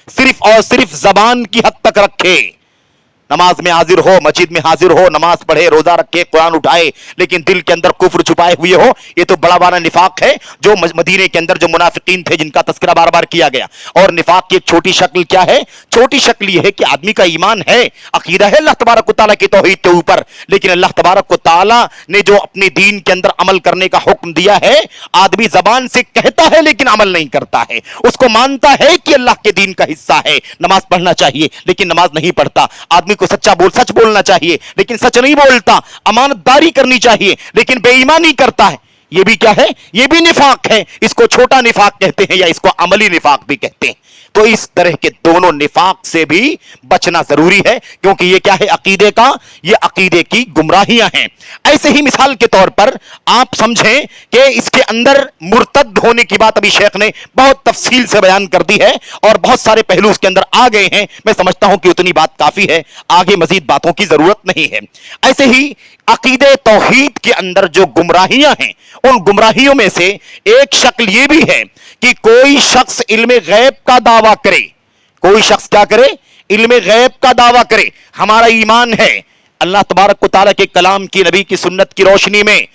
सिर्फ और सिर्फ जबान की हद तक रखे। नमाज में हाजिर हो, मस्जिद में हाजिर हो, नमाज पढ़े, रोजा रखे, कुरान उठाए, लेकिन दिल के अंदर कुफ्र छुपाए हुए हो, ये तो बड़ा बड़ा निफाक है जो मदीने के अंदर जो मुनाफिकीन थे जिनका तस्करा बार बार किया गया। और निफाक की एक छोटी शक्ल क्या है? छोटी शक्ल ये है कि आदमी का ईमान है, अकीदा है अल्लाह तबारक व तआला की तौहीद के ऊपर, लेकिन अल्लाह तबारक व तआला ने जो अपने दीन के अंदर अमल करने का हुक्म दिया है, आदमी जबान से कहता है लेकिन अमल नहीं करता है। उसको मानता है कि अल्लाह के दीन का हिस्सा है, नमाज पढ़ना चाहिए लेकिन नमाज नहीं पढ़ता। आदमी को सच बोलना चाहिए लेकिन सच नहीं बोलता, अमानतदारी करनी चाहिए लेकिन बेईमानी करता है। ये भी क्या है? ये भी निफाक है। इसको छोटा निफाक कहते हैं या इसको अमली निफाक भी कहते हैं। तो इस तरह के दोनों निफाक से भी बचना जरूरी है, क्योंकि ये क्या है? अकीदे का, ये अकीदे की गुमराहियां हैं। ऐसे ही मिसाल के तौर पर आप समझें कि इसके अंदर मुर्तद होने की बात अभी शेख ने बहुत तफसील से बयान कर दी है और बहुत सारे पहलू उसके अंदर आ गए हैं। मैं समझता हूं कि उतनी बात काफी है, आगे मजीद बातों की जरूरत नहीं है। ऐसे ही अकीदे तौहीद के अंदर जो गुमराहियां हैं, उन गुमराहियों में से एक शक्ल यह भी है कि कोई शख्स इल्म गैब का दावा करे। कोई शख्स क्या करे? इल्म गैब का दावा करे। हमारा ईमान है अल्लाह तबारक व तआला के कलाम की, नबी की सुन्नत की रोशनी में,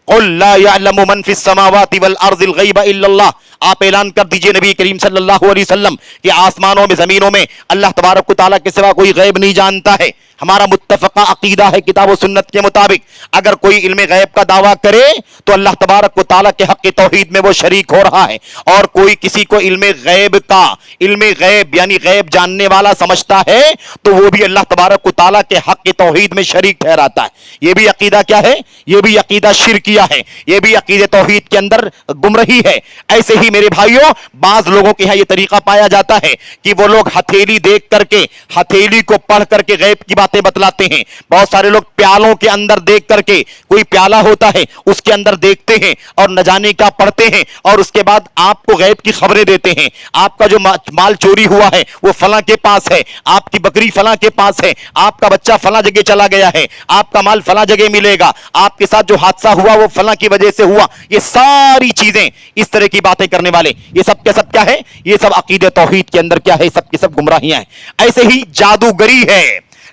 कुल ला यअलमु मन फिस समावाति वल अर्दिल गैब इल्लल्लाह, आप ऐलान कर दीजिए नबी करीम सल्लल्लाहु अलैहि वसल्लम कि आसमानों में, जमीनों में अल्लाह तबारक व तआला के सिवा कोई गैब नहीं जानता है। हमारा मुत्तफका अकीदा है किताब व सुन्नत के मुताबिक, अगर कोई इल्म गैब का दावा करे तो अल्लाह तबारक व तआला के हक़ तौहीद में वो शरीक हो रहा है। और कोई किसी को इल्म गैब का, इल्म गैब यानी गैब जानने वाला समझता है तो वो भी अल्लाह तबारक व तआला के हक़ तौहीद में शरीक ठहराता है। ये भी अकीदा क्या है? ये भी अकीदा शिरकिया है, ये भी अकीदे तौहीद के अंदर गुमराही है। ऐसे ही मेरे भाइयों, बाज लोगों के यहां ये तरीका पाया जाता है कि वो लोग हथेली देख करके, हथेली को पढ़ करके गैब की बातें बतलाते हैं। बहुत सारे लोग प्यालों के अंदर देख करके, कोई प्याला होता है उसके अंदर देखते हैं और न जाने क्या पढ़ते हैं और उसके बाद आपको गैब की खबरें देते हैं। आपका जो माल चोरी हुआ है वो फलां के पास है, आपकी बकरी फलां के पास है, आपका बच्चा फलां जगह चला गया है, आपका माल फलां जगह मिलेगा, आपके साथ जो हादसा हुआ वो फलां की वजह से हुआ। ये सारी चीजें, इस तरह की बातें करने वाले, ये सब के सब क्या है? ये सब अकीदे तौहीद के अंदर क्या है? सब के सब गुमराहियां हैं। ऐसे ही जादूगरी है।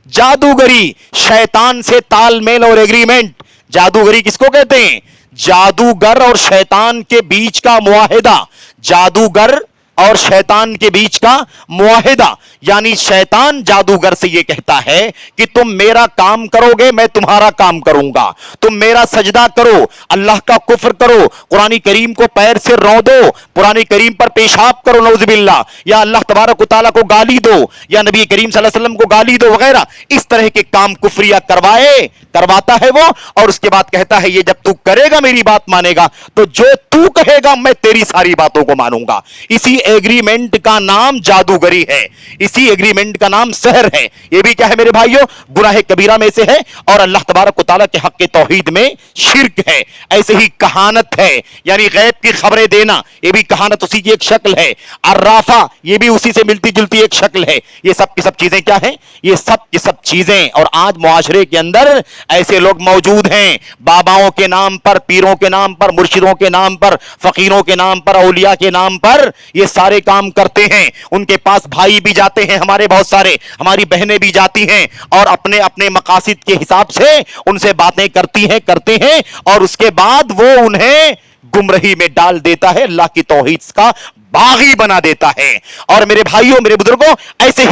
जादूगरी, शैतान से तालमेल और एग्रीमेंट। जादूगरी किसको कहते हैं? जादूगर और शैतान के बीच का मुआहिदा। जादूगर और शैतान के बीच का मुआहिदा, यानी शैतान जादूगर से यह कहता है कि तुम मेरा काम करोगे, मैं तुम्हारा काम करूंगा। तुम मेरा सजदा करो, अल्लाह का कुफ्र करो, कुरान करीम को पैर से रौंदो, कुरान करीम पर पेशाब करो नौजुबिल्लाह, या अल्लाह तबारक व तआला को गाली दो, या नबी करीम सल्लल्लाहु अलैहि वसल्लम को गाली दो वगैरह। इस तरह के काम कुफ्रिया करवाता है वो, और उसके बाद कहता है ये जब तू करेगा मेरी बात मानेगा तो जो तू कहेगा मैं तेरी सारी बातों को मानूंगा। इसी एग्रीमेंट का नाम जादूगरी है, इसी एग्रीमेंट का नाम सहर है। यह भी क्या है मेरे भाइयों? गुनाह कबीरा में से है और अल्लाह तबारक व तआला के हक़ तौहीद में शिर्क है। ऐसे ही कहानत है, यानी गैब की खबरें देना, यह भी कहानत उसी की एक शक्ल है। अर्राफा, यह भी उसी से मिलती जुलती एक शक्ल है। ये सब की सब चीजें क्या है? ये सब की सब चीजें। और आज मुआशरे के अंदर ऐसे लोग मौजूद हैं, बाबाओं के नाम पर, पीरों के नाम पर, मुर्शिदों के नाम पर, फकीरों के नाम पर, औलिया के नाम पर ये सारे काम करते हैं। उनके पास भाई भी जाते हैं, हमारे बहुत सारे, हमारी बहनें भी जाती हैं और अपने अपने मकासिद के हिसाब से उनसे बातें करते हैं और उसके बाद वो उन्हें गुमराही में डाल देता है, अल्लाह की तौहीद का बागी बना देता है। और मेरे भाइयों, मेरे बुजुर्गों, ऐसे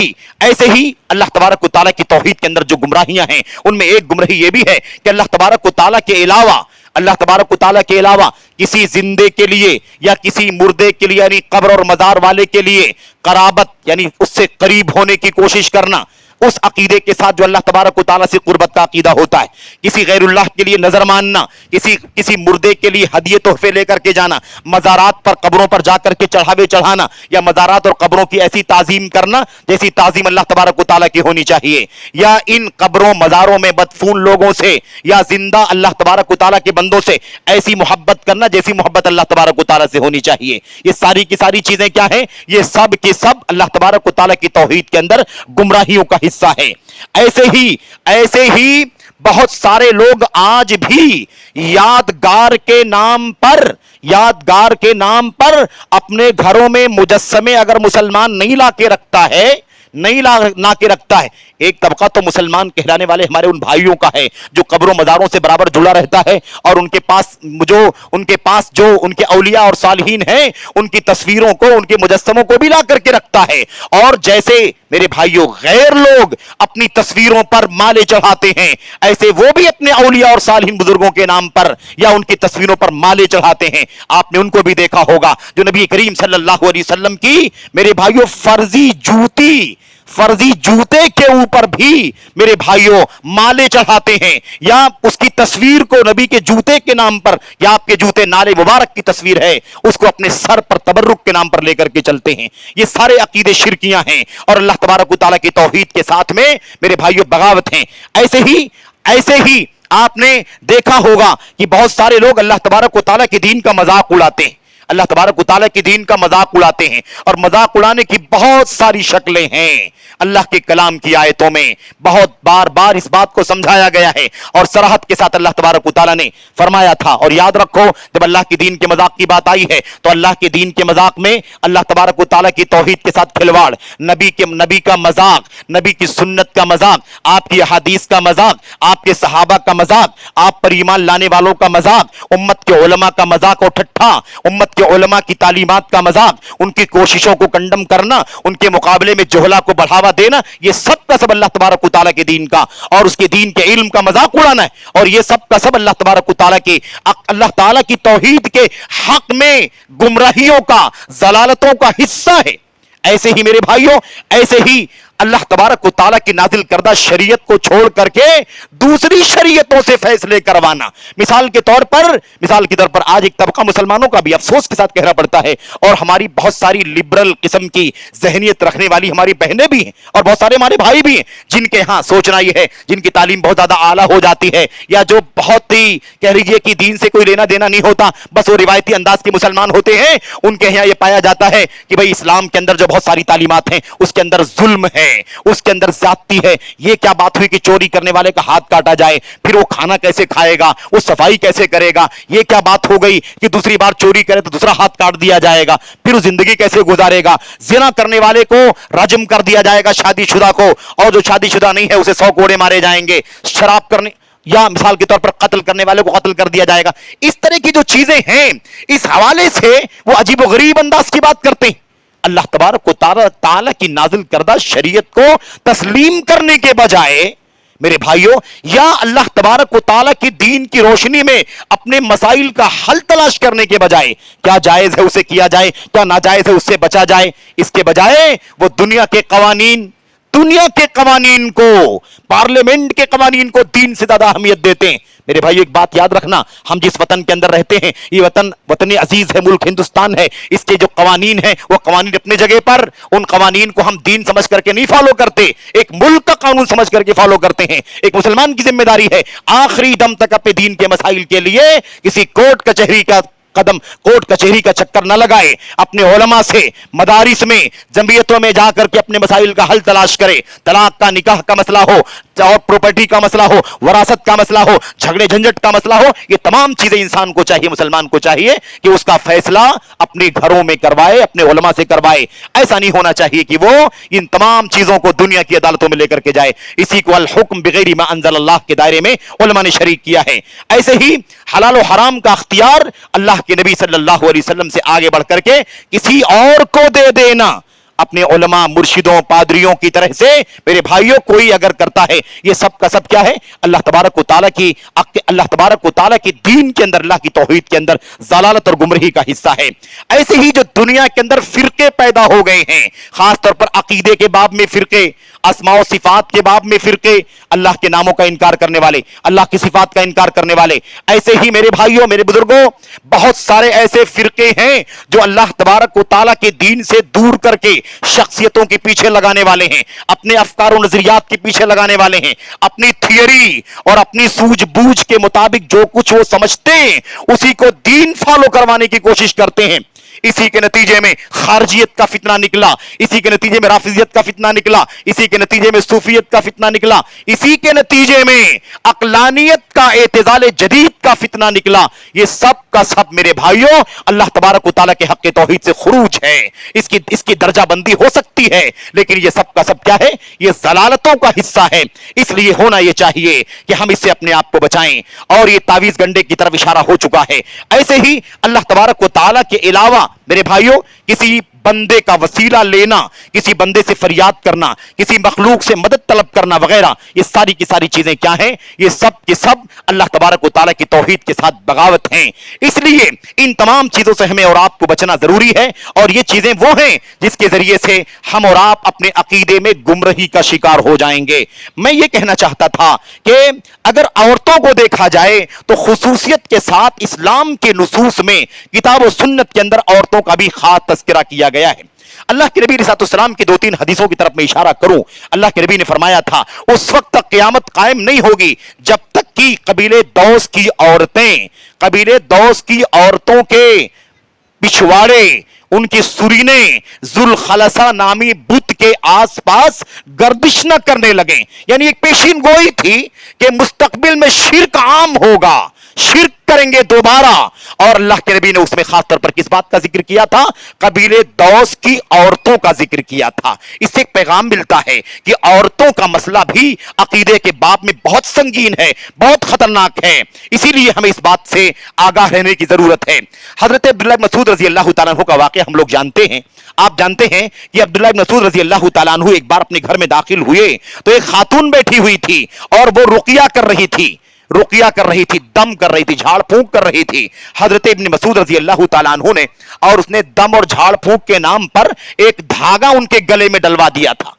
ही अल्लाह तबारक व तआला की तौहीद के अंदर जो गुमराहियां हैं उनमें एक गुमराही यह भी है कि अल्लाह तबारक व तआला के अलावा किसी जिंदे के लिए या किसी मुर्दे के लिए, यानी कब्र और मजार वाले के लिए कराबत, यानी उससे करीब होने की कोशिश करना, उस अकीदे के साथ जो अल्लाह तबारक व तआला से कुर्बत का अकीदा होता है। किसी गैरुल्लाह के लिए नजर मानना, किसी मुर्दे के लिए हदिये तोहफे लेकर के जाना, मज़ारात पर, कब्रों पर जाकर के चढ़ावे चढ़ाना, या मज़ारात और कब्रों की ऐसी ताजीम करना जैसी ताजीम अल्लाह तबारक व तआला की होनी चाहिए, या इन कब्रों मज़ारों में बदफून लोगों से या जिंदा अल्लाह तबारक व तआला के बंदों से ऐसी मोहब्बत करना जैसी मोहब्बत अल्लाह तबारक व तआला से होनी चाहिए। ये सारी की सारी चीजें क्या है? ये सब की सब अल्लाह तबारक व तआला की तौहीद के अंदर गुमराहियों का हिस्सा है। ऐसे ही बहुत सारे लोग आज भी यादगार के नाम पर अपने घरों में मुजस्समे अगर मुसलमान नहीं ला के रखता है, एक तबका तो मुसलमान कहलाने वाले हमारे उन भाइयों का है जो कब्रों मज़ारों से बराबर जुड़ा रहता है और उनके पास जो उनके औलिया और सालिहीन हैं उनकी तस्वीरों को, उनके मुजस्समों को भी ला करके रखता है। और जैसे मेरे भाइयों गैर लोग अपनी तस्वीरों पर माले चढ़ाते हैं, ऐसे वो भी अपने औलिया और सालिहीन बुजुर्गों के नाम पर या उनकी तस्वीरों पर माले चढ़ाते हैं। आपने उनको भी देखा होगा जो नबी करीम सल्लल्लाहु अलैहि वसल्लम की मेरे भाइयों फर्जी जूते के ऊपर भी मेरे भाइयों माले चढ़ाते हैं, या उसकी तस्वीर को नबी के जूते के नाम पर, या आपके जूते नाले मुबारक की तस्वीर है, उसको अपने सर पर तबर्रुक के नाम पर लेकर के चलते हैं। ये सारे अकीदे शिरकियां हैं और अल्लाह तबारक व तआला की तौहीद के साथ में मेरे भाइयों बगावत हैं। ऐसे ही आपने देखा होगा कि बहुत सारे लोग अल्लाह तबारक व तआला के दीन का मजाक उड़ाते हैं, अल्लाह तबारक व तआला के दीन का मजाक उड़ाते हैं। और मजाक उड़ाने की बहुत सारी शक्लें हैं। अल्लाह के कलाम की आयतों में बहुत बार इस बात को समझाया गया है और सराहत के साथ अल्लाह तबारक व तआला ने फरमाया था। और याद रखो, जब अल्लाह के दीन के मजाक की बात आई है तो अल्लाह के दीन के मजाक में अल्लाह तबारक व तआला की तौहीद के साथ खिलवाड़, नबी का मजाक, नबी की सुन्नत का मजाक, आपकी हदीस का मजाक, आपके सहाबा का मजाक, आप पर ईमान लाने वालों का मजाक, उम्मत के उलमा का मजाक और ठट्ठा, उम्मत के उलमा की तालीमात का मजाक, उनकी कोशिशों को कंडम करना, उनके मुकाबले में जोहला को बढ़ावा देना, ये सब का सब अल्लाह तबारक व तआला के दीन का और उसके दीन के इल्म का मजाक उड़ाना है। और ये सब का सब अल्लाह तबारक व अल्लाह ताला की तौहीद के हक में गुमराहियों का, जलालतों का हिस्सा है। ऐसे ही मेरे भाइयों, ऐसे ही अल्लाह तबारक व तआला की नाजिल करदा शरीयत को छोड़ करके दूसरी शरीयतों से फैसले करवाना। मिसाल के तौर पर आज एक तबका मुसलमानों का भी अफसोस के साथ कहना पड़ता है, और हमारी बहुत सारी लिबरल किस्म की जहनियत रखने वाली हमारी बहनें भी हैं और बहुत सारे हमारे भाई भी हैं, जिनके यहां सोचना यह है, जिनकी तालीम बहुत ज्यादा आला हो जाती है, या जो बहुत ही कह लीजिए कि दीन से कोई लेना देना नहीं होता, बस वो रिवायती अंदाज के मुसलमान होते हैं। उनके यहां यह पाया जाता है कि भाई इस्लाम के अंदर जो बहुत सारी तालीमात हैं उसके अंदर जुल्म है, उसके अंदर ज्यादती है। ये क्या बात हुई कि चोरी करने वाले का हाथ काटा जाए, फिर वो खाना कैसे खाएगा, वो सफाई कैसे करेगा? ये क्या बात हो गई कि दूसरी बार चोरी करे तो दूसरा हाथ काट दिया जाएगा, फिर वो जिंदगी कैसे गुजारेगा? जिना करने वाले को रजम कर दिया जाएगा, शादीशुदा को, और जो शादीशुदा नहीं है उसे 100 कोड़े मारे जाएंगे। शराब करने या मिसाल के तौर पर कत्ल करने वाले को कत्ल कर दिया जाएगा। इस तरह की जो चीजें हैं, इस हवाले से वो अजीबोगरीब अंदाज की बात करते हैं। अल्लाह तबारक व तआला की नाजिल करदा शरीयत को तस्लीम करने के बजाय मेरे भाइयों, या अल्लाह तबारक व तआला की दीन की रोशनी में अपने मसाइल का हल तलाश करने के बजाय क्या जायज है उसे किया जाए, क्या नाजायज है उससे बचा जाए, इसके बजाय वो दुनिया के कवानीन को, पार्लियामेंट के कवानीन को दीन से ज्यादा अहमियत देते हैं। मेरे भाई एक बात याद रखना, हम जिस वतन के अंदर रहते हैं, ये वतन अजीज है, मुल्क हिंदुस्तान है। इसके जो कवानीन है वो कवानीन अपने जगह पर, उन कवानीन को हम दीन समझ करके नहीं फॉलो करते, एक मुल्क का कानून समझ करके फॉलो करते हैं। एक मुसलमान की जिम्मेदारी है आखिरी दम तक अपने दीन के मसाइल के लिए किसी कोर्ट कचहरी का चक्कर न लगाए, अपने उलमा से मदारिस में, जमीयतों में जाकर के अपने मसाइल का हल तलाश करे। तलाक का, निकाह का मसला हो, और प्रॉपर्टी का मसला हो, वरासत का मसला हो, झगड़े झंझट का मसला हो, ये तमाम चीजें इंसान को चाहिए, मुसलमान को चाहिए कि उसका फैसला अपने घरों में करवाए, अपने उलमा से करवाए। ऐसा नहीं होना चाहिए कि वो इन तमाम चीजों को दुनिया की अदालतों में लेकर के जाए। इसी को अल हुक्म बिगैरि मा अंज़लल्लाह के दायरे में उलमा ने शरीक किया है। ऐसे ही हलाल और हराम का अख्तियार अल्लाह के नबी सल्लल्लाहु अलैहि वसल्लम से आगे बढ़ करके किसी और को दे देना, अपने उलमा, मुर्शिदों, पादरियों की तरह से मेरे भाइयों कोई अगर करता है, ये सब का सब क्या है? अल्लाह तबारक व तआला की दीन के अंदर, अल्लाह की तौहीद के अंदर जलालत और गुमराही का हिस्सा है। ऐसे ही जो दुनिया के अंदर फिरके पैदा हो गए हैं, खासतौर पर अकीदे के बाब में फिरके, अस्मा और सिफात के बाब में फिरके, अल्लाह के नामों का इनकार करने वाले, अल्लाह की सिफात का इनकार करने वाले, ऐसे ही मेरे भाइयों, मेरे बुजुर्गों, बहुत सारे ऐसे फिरके हैं जो अल्लाह तबारक व तआला के दीन से दूर करके शख्सियतों के पीछे लगाने वाले हैं, अपने अफकार और नजरियात के पीछे लगाने वाले हैं, अपनी थियरी और अपनी सूझबूझ के मुताबिक जो कुछ वो समझते हैं उसी को दीन फॉलो करवाने की कोशिश करते हैं। इसी के नतीजे में खारजियत का फितना निकला, इसी के नतीजे में राफिजियत का फितना निकला, इसी के नतीजे में सूफियत का फितना निकला, इसी के नतीजे में अक्लानियत का एतजाल जदीद का फितना निकला। ये सब का सब मेरे भाइयों अल्लाह तबारक व तआला के हक तौहीद से खुरूज है। इसकी दर्जाबंदी हो सकती है, लेकिन ये सब का सब क्या है? ये जलालतों का हिस्सा है। इसलिए होना ये चाहिए कि हम इससे अपने आप को बचाएं। और ये तावीज गंडे की तरफ इशारा हो चुका है। ऐसे ही अल्लाह तबारक व तआला के अलावा मेरे भाइयों किसी बंदे का वसीला लेना, किसी बंदे से फरियाद करना, किसी मखलूक से मदद तलब करना वगैरह, ये सारी की सारी चीजें क्या हैं? ये सब के सब अल्लाह तबारक व तआला की तौहीद के साथ बगावत हैं। इसलिए इन तमाम चीजों से हमें और आपको बचना जरूरी है। और ये चीजें वो हैं जिसके जरिए से हम और आप अपने अकीदे में गुमराही का शिकार हो जाएंगे। मैं ये कहना चाहता था कि अगर औरतों को देखा जाए तो खुसूसियत के साथ इस्लाम के नुसूस में किताब और सुन्नत के अंदर औरतों का भी खास तस्करा किया गया है। अल्लाह के नबी अलैहिस्सलाम की 2-3 हदीसों की तरफ मैं इशारा करूं। अल्लाह के नबी ने फरमाया था उस वक्त तक क़यामत कायम नहीं होगी जब तक कि कबीले दौस की औरतों के पिछवाड़े, उनकी सुरीने जुल्खलसा नामी बुत के आसपास गर्दिश न करने लगे। यानी एक पेशीन गोई थी कि मुस्तकबिल में शिर्क आम होगा, शिर्क करेंगे दोबारा। और अल्लाह के नबी ने उसमें खास तौर पर किस बात का जिक्र किया था? कबीले दौस की औरतों का जिक्र किया था। इससे एक पैगाम मिलता है कि औरतों का मसला भी अकीदे के बाब में बहुत संगीन है, बहुत खतरनाक है। इसीलिए हमें इस बात से आगाह रहने की जरूरत है। हजरत अब्दुल्लाह इब्न मसूद रजी अल्लाह तआला अन्हु का वाक़या हम लोग जानते हैं। आप जानते हैं कि अब्दुल्लाह इब्न मसूद रजी अल्लाह तआला अन्हु एक बार अपने घर में दाखिल हुए तो एक खातून बैठी हुई थी और वो रुकिया कर रही थी, दम कर रही थी, झाड़ फूंक कर रही थी। हजरत इब्न मसूद रजी अल्लाह तआला अन्हु ने और उसने दम और झाड़ फूंक के नाम पर एक धागा उनके गले में डलवा दिया था।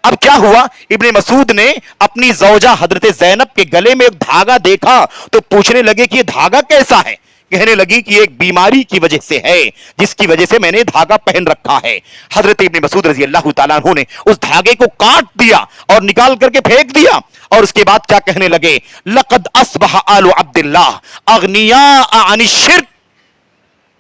अब क्या हुआ? इब्न मसूद ने अपनी ज़ौजा हजरत ज़ैनब के गले में एक धागा देखा तो पूछने लगे कि ये धागा कैसा है? कहने लगी कि एक बीमारी की वजह से है, जिसकी वजह से मैंने धागा पहन रखा है। हजरत इब्न मसूद रजी अल्लाह तआला अन्हु ने उस धागे को काट दिया और निकाल करके फेंक दिया। और उसके बाद क्या कहने लगे? लक़द अस्बह आलु अब्दुल्लाह अग़निया अन शिर्क।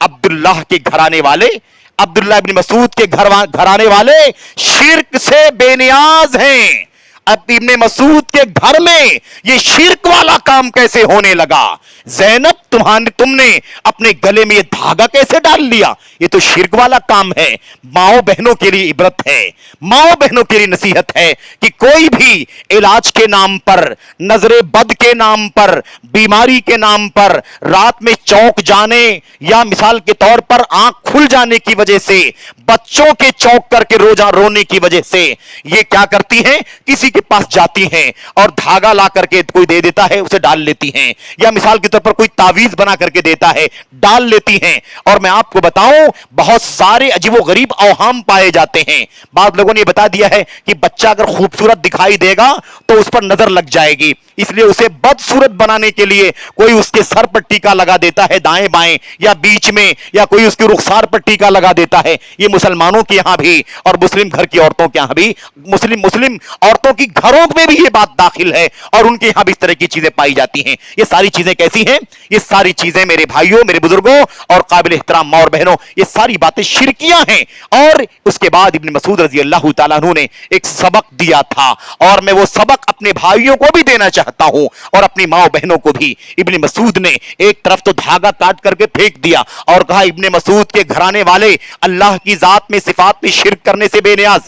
अब्दुल्लाह के घराने वाले, अब्दुल्लाह इब्न मसूद के घराने वाले शिर्क से बेनियाज हैं। अब इब्न मसूद के घर में ये शिर्क वाला काम कैसे होने लगा? ज़ैनब तुमने अपने गले में ये धागा कैसे डाल लिया? ये तो शिर्क वाला काम है। माओ बहनों के लिए इबरत है, माओ बहनों के लिए नसीहत है कि कोई भी इलाज के नाम पर, नजरे बद के नाम पर, बीमारी के नाम पर रात में चौंक जाने या मिसाल के तौर पर आंख खुल जाने की वजह से, बच्चों के चौंक करके रोने की वजह से ये क्या करती हैं? किसी के पास जाती हैं और धागा ला करके कोई दे देता है, उसे डाल लेती हैं। या मिसाल के तौर पर कोई तावीज बना करके देता है, डाल लेती हैं। और मैं आपको बताऊं बहुत सारे अजीबोगरीब औहाम पाए जाते हैं। बाद लोगों ने बता दिया है कि बच्चा अगर खूबसूरत दिखाई देगा तो उस पर नजर लग जाएगी, इसलिए उसे बदसूरत बनाने के लिए कोई उसके सर पर टीका लगा देता है दाएं बाएं या बीच में, या कोई उसके रुखसार पर टीका लगा देता है। ये मुसलमानों के यहां भी और मुस्लिम घर की औरतों के यहां भी, मुस्लिम औरतों की घरों में भी ये बात दाखिल है और उनके यहां भी इस तरह की चीजें पाई जाती हैं। ये सारी चीजें कैसी हैं? ये सारी चीजें मेरे भाइयों, मेरे बुजुर्गों और काबिल एहतराम माँ और बहनों, ये सारी बातें शिरकियां हैं। और उसके बाद इब्न मसूद रजी अल्लाह तआला अन्हु ने एक सबक दिया था और मैं वो सबक अपने भाइयों को भी देना चाहता हूं और अपनी माँ बहनों को भी। इब्न मसूद ने एक तरफ तो धागा काट करके फेंक दिया और कहा इब्न मसूद के घराने वाले अल्लाह की जात में, सिफात में शिर्क करने से बेनियाज।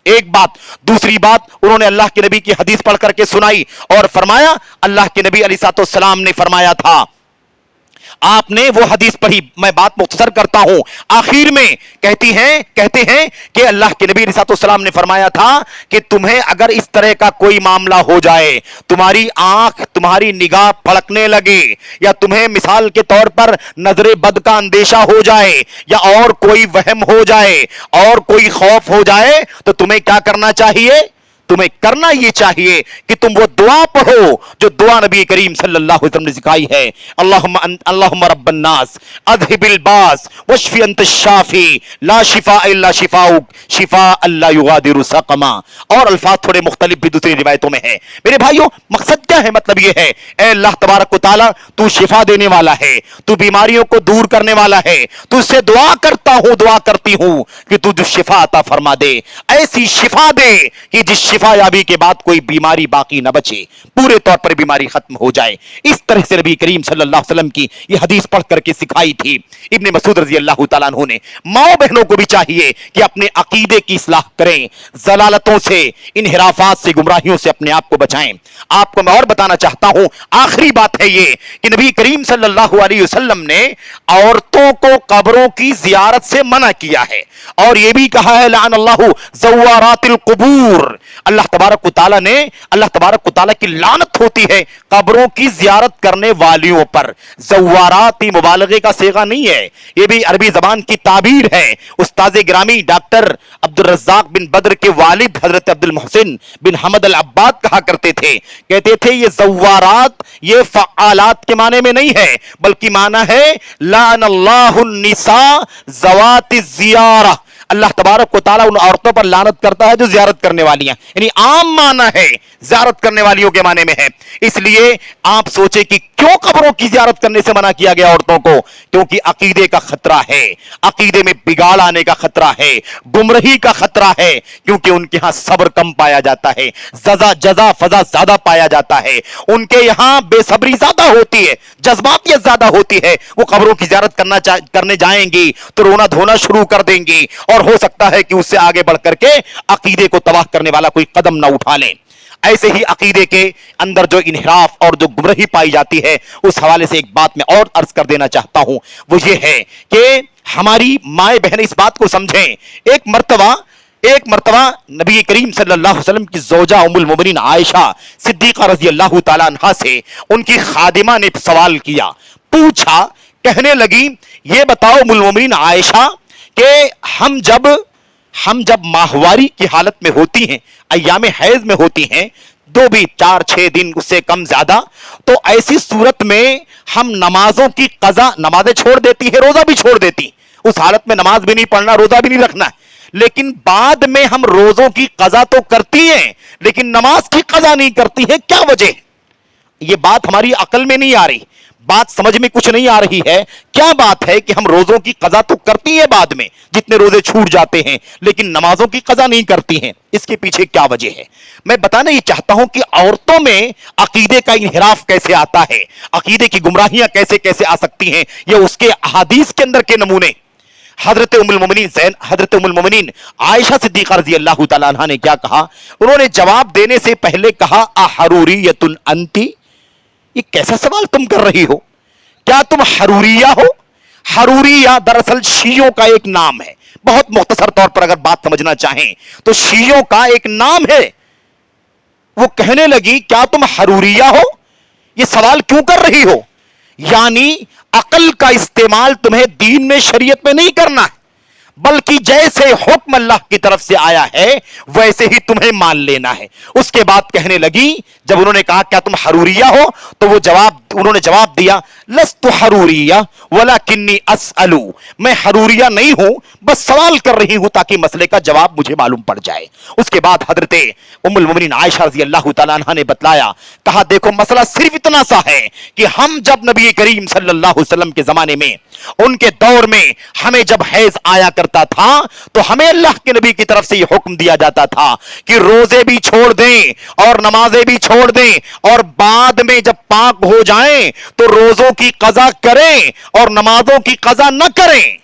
एक बात। दूसरी बात, उन्होंने अल्लाह के नबी की हदीस पढ़ करके सुनाई और फरमाया, अल्लाह के नबी अलैहिस्सलाम ने फरमाया था, आपने वो हदीस पढ़ी, मैं बात मुख्तसर करता हूं, आखिर में कहते हैं कि अल्लाह के नबी अलैहिस्सलाम ने फरमाया था कि तुम्हें अगर इस तरह का कोई मामला हो जाए, तुम्हारी आंख, तुम्हारी निगाह फड़कने लगे, या तुम्हें मिसाल के तौर पर नजरे बद का अंदेशा हो जाए, या और कोई वहम हो जाए और कोई खौफ हो जाए, तो तुम्हें क्या करना चाहिए? तुम्हें करना ये चाहिए कि तुम वो दुआ पढ़ो जो दुआ नबी करीम सल्लल्लाहु अलैहि वसल्लम ने सिखाई है, अल्लाहुम्मा रब्बन नास अज़हिबिल बास वश्फी अंत शाफी ला शिफा इल्ला शिफाउक शिफा अल्ला युगादिरु सक़मा। और अल्फाज थोड़े मुख्तलिफ भी दूसरी रिवायतों में है। मेरे भाइयों, मकसद क्या है? मतलब ये है, ए अल्लाह तबारक व तआला, तू शिफा देने वाला है, तू बीमारियों को दूर करने वाला है, तुझसे दुआ करता हूं, दुआ करती हूं कि तू जो शिफा अता फरमा दे, ऐसी शिफा दे कि जिस शिफा याबी के बाद कोई बीमारी बाकी न बचे, पूरे तौर पर बीमारी खत्म हो जाए। इस तरह से नबी करीम सल्लल्लाहु अलैहि वसल्लम की यह हदीस पढ़ करके सिखाई थी। इब्ने मसूद रजी अल्लाह तआला अन्हु ने माओ बहनों को भी चाहिए कि अपने अकीदे की इस्लाह करें, जलालतों से, इनहिराफात से, गुमराहियों से अपने आप को बचाएं। आपको मैं और बताना चाहता हूं, आखिरी बात है ये कि नबी करीम सल्लल्लाहु अलैहि वसल्लम ने औरतों को कब्रों की जियारत से मना किया है और यह भी कहा है लानल्लाहु ज़व्वारातिल कुबूर, अल्लाह तबारक व तआला ने, अल्लाह तबारक व तआला की लानत होती है कब्रों की जियारत करने वालियों पर। ज़व्वारात मुबालगे का सेगा नहीं है, यह भी अरबी जबान की ताबीर है। उस्ताद गिरामी डॉक्टर अब्दुल रज़्ज़ाक बिन बद्र के वालिद हजरत अब्दुल मोहसिन बिन हमद अल अब्बाद कहा करते थे, कहते थे ये ज़व्वारात ये फ़आलात के माने में नहीं है, बल्कि माना है लानल्लाहु निसा ज़वातिज़ ज़ियारा, अल्लाह तबारक व तआला उन औरतों पर लानत करता है जो जियारत करने वाली हैं। यानी आम माना है, जियारत करने वालियों के माने में है। इसलिए आप सोचे कि क्यों कब्रों की जियारत करने से मना किया गया औरतों को? क्योंकि अकीदे का खतरा है, अकीदे में बिगाड़ आने का खतरा है, गुमराही का खतरा है, क्योंकि उनके यहां सब्र कम पाया जाता है, जजा फजा ज्यादा पाया जाता है, उनके यहां बेसब्री ज्यादा होती है, जज्बातियत ज्यादा होती है। वो कब्रों की जियारत करने जाएंगी तो रोना धोना शुरू कर देंगी और हो सकता है कि उससे आगे बढ़ करके अकीदे को तबाह करने वाला कोई कदम ना उठा लें। ऐसे ही अकीदे के अंदर जो इनहिराफ और जो गुमराही पाई जाती है, उस हवाले से एक बात मैं और अर्ज कर देना चाहता हूं, वो ये है कि हमारी माए बहन इस बात को समझें। एक मर्तबा नबी करीम सल्लल्लाहु अलैहि वसल्लम की ज़ौजा उम्मुल मोमिनीन आयशा सिद्दीक़ा रज़ी अल्लाह तआला अन्हा से उनकी खादिमा ने सवाल किया, पूछा, कहने लगी, ये बताओ उम्मुल मोमिनीन आयशा कि हम जब माहवारी की हालत में होती हैं, अय्यामे हैज में होती हैं, 2 भी 4-6 दिन उससे कम ज्यादा, तो ऐसी सूरत में हम नमाजों की कज़ा, नमाजें छोड़ देती है, रोजा भी छोड़ देती, उस हालत में नमाज भी नहीं पढ़ना, रोजा भी नहीं रखना, लेकिन बाद में हम रोजों की कज़ा तो करती हैं लेकिन नमाज की कज़ा नहीं करती है, क्या वजह? ये बात हमारी अकल में नहीं आ रही, बात समझ में कुछ नहीं आ रही है। क्या बात है कि हम रोजों की कज़ा तो करती हैं बाद में, जितने रोजे छूट जाते हैं, लेकिन नमाजों की कज़ा नहीं करती हैं? इसके पीछे क्या वजह है? मैं बताना ये चाहता हूं कि औरतों में अकीदे का इन्हिराफ कैसे आता है, अकीदे की गुमराहियां कैसे कैसे आ सकती हैं, ये उसके अहादीस के अंदर के नमूने। हजरत उम्मुल मोमिनीन आयशा सिद्दीक़ा रज़ी अल्लाह तआला अन्हा ने क्या कहा? उन्होंने जवाब देने से पहले कहा, अहरूरियतुन अंती, ये कैसा सवाल तुम कर रही हो? क्या तुम हरूरिया हो? हरूरिया दरअसल शियों का एक नाम है, बहुत मुख्तसर तौर पर अगर बात समझना चाहें तो शियों का एक नाम है। वो कहने लगी, क्या तुम हरूरिया हो? ये सवाल क्यों कर रही हो? यानी अकल का इस्तेमाल तुम्हें दीन में, शरीयत में नहीं करना है, बल्कि जैसे हुक्म अल्लाह की तरफ से आया है वैसे ही तुम्हें मान लेना है। उसके बाद कहने लगी, जब उन्होंने कहा क्या तुम हरूरिया हो, तो उन्होंने जवाब दिया, लस्तु हरूरिया वलाकिन्नी अस्अलु, मैं हरूरिया नहीं हूं, बस सवाल कर रही हूं ताकि मसले का जवाब मुझे मालूम पड़ जाए। उसके बाद हजरत उम्मुल मोमिनीन आयशा रज़ी अल्लाह तआला अन्हा ने बतलाया, कहा, देखो मसला सिर्फ इतना सा है कि हम जब नबी करीम सल्लल्लाहु अलैहि वसल्लम के जमाने में, उनके दौर में हमें जब हैज आया करता था तो हमें अल्लाह के नबी की तरफ से यह हुक्म दिया जाता था कि रोजे भी छोड़ दें और नमाजें भी छोड़ दें और बाद में जब पाक हो जाएं तो रोजों की कज़ा करें और नमाजों की कज़ा न करें।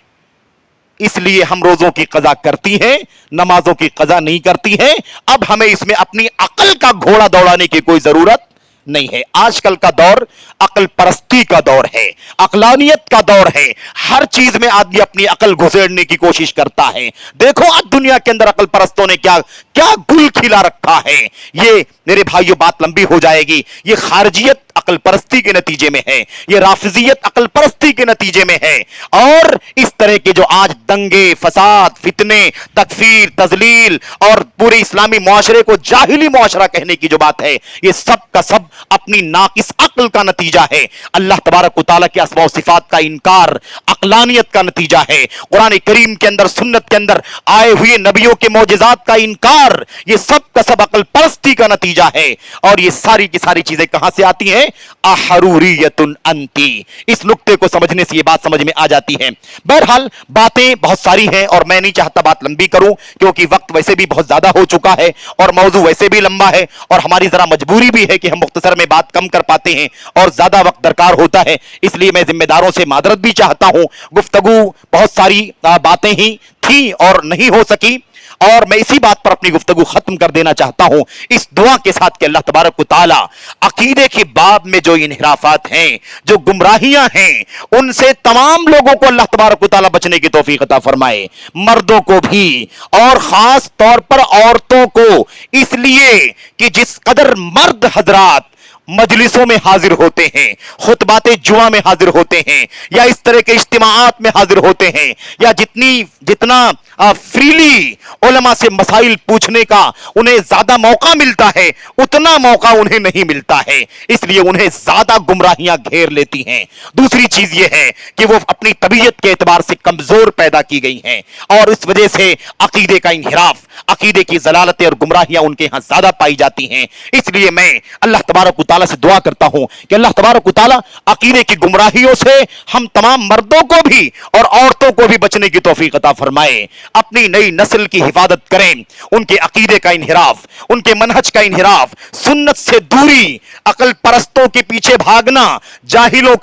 इसलिए हम रोजों की कज़ा करती हैं, नमाजों की कज़ा नहीं करती हैं। अब हमें इसमें अपनी अकल का घोड़ा दौड़ाने की कोई जरूरत नहीं है। आजकल का दौर अकल परस्ती का दौर है, अकलानियत का दौर है। हर चीज में आदमी अपनी अकल घुसेड़ने की कोशिश करता है। देखो आज दुनिया के अंदर अकल परस्तों ने क्या क्या गुल खिला रखा है। ये मेरे भाइयों बात लंबी हो जाएगी। ये खारजियत अकल परस्ती के नतीजे में है, ये राफिजियत अकल परस्ती के नतीजे में है। और इस तरह के जो आज दंगे, फसाद, फितने, तकफीर, तजलील और पूरे इस्लामी मुआशरे को जाहिली मुआशरा कहने की जो बात है, ये सब का सब अपनी नाकिस अक्ल का नतीजा है। अल्लाह तबारक व तआला के अस्मा व सिफात का इनकार अक्लानियत का नतीजा है। कुरान करीम के अंदर, सुन्नत के अंदर आए हुए नबियों के मौजिज़ात का इनकार, ये सब का सब अकल परस्ती का नतीजा है। और ये सारी की सारी चीजें कहां से आती हैं? अहरूरियतुन अंती। इस नुक्ते को समझने से ये बात समझ में आ जाती है। बहरहाल बातें बहुत सारी हैं और मैं नहीं चाहता बात लंबी करूं, क्योंकि वक्त वैसे भी बहुत ज्यादा हो चुका है और मौजू वैसे भी लंबा है और हमारी जरा मजबूरी भी है कि हम मुख्तसर में बात कम कर पाते हैं और ज्यादा वक्त दरकार होता है। इसलिए मैं जिम्मेदारों से मादरत भी चाहता हूं। गुफ्तगू बहुत सारी बातें ही थी और नहीं हो सकी, और मैं इसी बात पर अपनी गुफ्तगू खत्म कर देना चाहता हूं इस दुआ के साथ कि अल्लाह तबारक व तआला अकीदे के बाब में जो इन्हिराफात हैं, जो गुमराहियां हैं, उनसे तमाम लोगों को अल्लाह तबारक व तआला बचने की तौफीक अता फरमाए, मर्दों को भी और खास तौर पर औरतों को। इसलिए कि जिस कदर मर्द हजरात मजलिसों में हाजिर होते हैं, खुतबाते जुमा में हाजिर होते हैं, या इस तरह के इज्तिमाआत में हाजिर होते हैं, या जितना फ्रीली उलमा से मसाइल पूछने का उन्हें ज्यादा मौका मिलता है, उतना मौका उन्हें नहीं मिलता है। इसलिए उन्हें ज्यादा गुमराहियां घेर लेती हैं। दूसरी चीज यह है कि वो अपनी तबीयत के एतबार से कमजोर पैदा की गई हैं और इस वजह से अकीदे का इन्हिराफ, अकीदे की जलालतें और गुमराहियां उनके यहां ज्यादा पाई जाती हैं। इसलिए मैं अल्लाह तबारक व तआला से दुआ करता हूं कि अल्लाह तबारक व तआला अकीदे की गुमराहियों से हम तमाम मर्दों को भी और औरतों को भी बचने की तौफीक अता फरमाए। अपनी नई नस्ल की हिफाजत करें, उनके अकीदे का इन्हिराफ, उनके मनहज का इन्हिराफ, सुन्नत से दूरी, अकल परस्तों के पीछे भागना, जाहिलों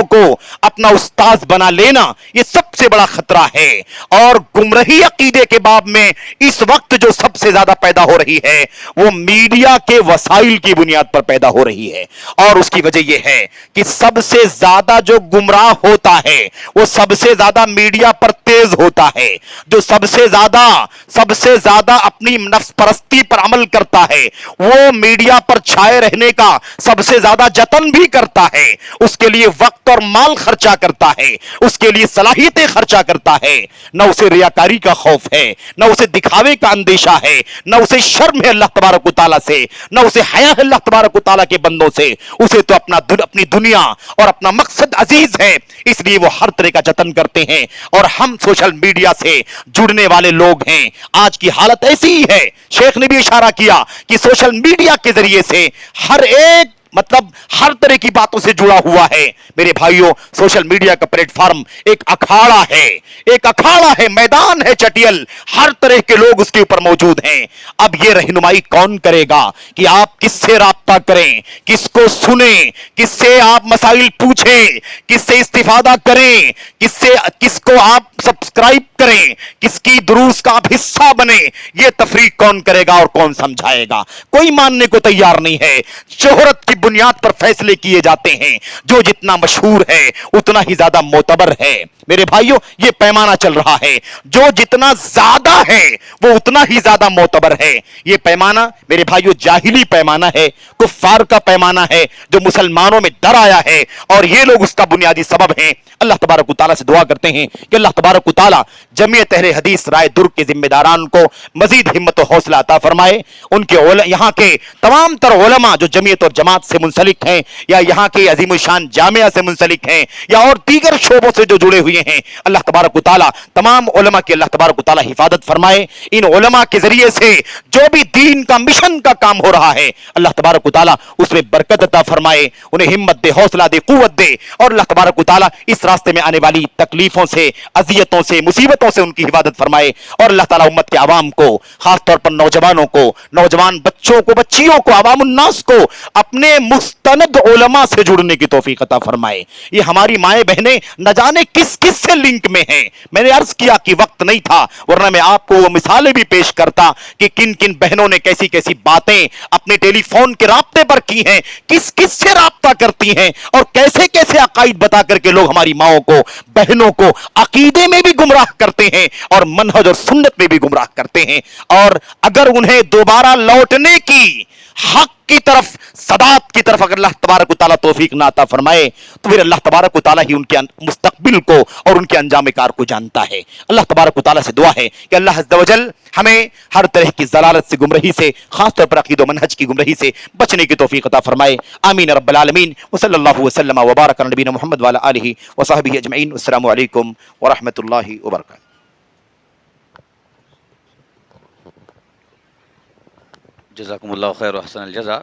को अपना उस्ताद बना लेना, यह सबसे बड़ा खतरा है। और गुमराही अकीदे के बाब में इस वक्त जो सबसे ज्यादा पैदा हो रही है वो मीडिया के वसाइल की बुनियाद पर पैदा हो रही है। और उसकी वजह यह है कि सबसे ज्यादा जो गुमराह होता है वो सबसे ज्यादा मीडिया पर तेज होता है। जो सबसे ज्यादा अपनी नफ्स परस्ती पर अमल करता है वो मीडिया पर छाए रहने का सबसे ज्यादा जतन भी करता है, उसके लिए वक्त और माल खर्चा करता है, उसके लिए सलाहियतें खर्चा करता है। न उसे रियाकारी का खौफ है, न उसे दिखावे का अंदेशा है, न उसे शर्म है अल्लाह तबारक व तआला से, न उसे हया है अल्लाह तबारक व तआला के बंदों से। उसे तो अपनी दुनिया और अपना मकसद अजीज है, इसलिए वो हर तरह का जतन करते हैं। और हम सोशल मीडिया से जुड़ने वाले लोग हैं। आज की हालत ऐसी ही है, शेख ने भी इशारा किया कि सोशल मीडिया के जरिए से हर एक हर तरह की बातों से जुड़ा हुआ है। मेरे भाइयों, सोशल मीडिया का प्लेटफॉर्म एक अखाड़ा है, मैदान है चटियल, हर तरह के लोग उसके ऊपर मौजूद हैं। अब यह रहनुमाई कौन करेगा कि आप किससे राब्ता करें, किसको सुने, किससे आप मसाइल पूछें, किससे इस्तिफादा करें, किसको आप सब्सक्राइब करें, किसकी दुरूस का आप हिस्सा बने, यह तफरीक कौन करेगा और कौन समझाएगा? कोई मानने को तैयार नहीं है। शोहरत की बुनियाद पर फैसले किए जाते हैं। जो जितना मशहूर है उतना ही ज्यादा मोतबर है। मेरे भाइयों, यह पैमाना चल रहा है, जो जितना ज्यादा है वो उतना ही ज्यादा मोतबर है। यह पैमाना मेरे भाइयों जाहिली पैमाना है, कुफ्फार का पैमाना है, जो मुसलमानों में डर आया है और ये लोग उसका बुनियादी सबब हैं। अल्लाह तबारक व तआला से दुआ करते हैं कि अल्लाह तबारक व तआला जमीयत अहले हदीस राय दुर्ग के जिम्मेदारान को मजीद हिम्मत और हौसला अता फरमाए। उनके यहाँ के तमाम तर उलमा जो जमीयत और जमात से मुंसलिक हैं, या यहाँ के अजीम शान जामिया से मुंसलिक हैं, या और दीगर शोबों से जो जुड़े हुए हैं, अल्लाह तबारक व तआला तमाम उलमा की अल्लाह तबारक व तआला हिफाजत फरमाए। इन उलमा के जरिए से जो भी दीन का मिशन का काम हो रहा है, अल्लाह तबारक व तआला उसमें बरकत अता फरमाए, उन्हें हिम्मत दे, हौसला दे, कुव्वत दे। और अल्लाह तबारक व तआला इस रास्ते में आने वाली तकलीफों से, अजियतों से, मुसीबतों से उनकी हिफाजत फरमाए। और अल्लाह ताला उम्मत के आवाम को, खासतौर पर नौजवानों को, नौजवान बच्चों को, बच्चियों को, आवामुन्नास को अपने मुस्तनद उलमा से जुड़ने की तौफीक अता फरमाए। ये हमारी माएं बहनें न जाने किस किस से लिंक में हैं। मैंने अर्ज किया कि वक्त नहीं था, वरना मैं आपको वो मिसालें भी पेश करता कि किन किन बहनों ने कैसी कैसी बातें अपने टेलीफोन के राब्ते पर की हैं, किस किस से राब्ता करती हैं और कैसे कैसे अकाईद बता करके लोग हमारी माओं को, बहनों को अकीदे में भी गुमराह करते हैं और मनहज और सुन्नत में भी गुमराह करते हैं। और अगर उन्हें दोबारा लौटने की, हक की तरफ, सदात की तरफ अगर अल्लाह तबारक व तआला तौफीक ना अता फरमाए तो फिर अल्लाह तबारक व तआला ही उनके मुस्तकबिल को और उनके अंजाम कार को जानता है। अल्लाह तबारक व तआला से दुआ है कि अल्लाह अज़्ज़ व जल हमें हर तरह की ज़लालत से, गुमराही से, खासतौर पर अक़ीदा व मनहज की गुमराही से बचने की तौफीक अता फरमाए। आमीन रब्बल आलमीन। व सल्लल्लाहु वसल्लम व बारक अला नबीना मुहम्मद व अला आलिहि व सहबिहि अजमईन। अस्सलामु अलैकुम व रहमतुल्लाहि व बरकातहू। जज़ाकुमुल्लाहु खैर व अहसनल जज़ा।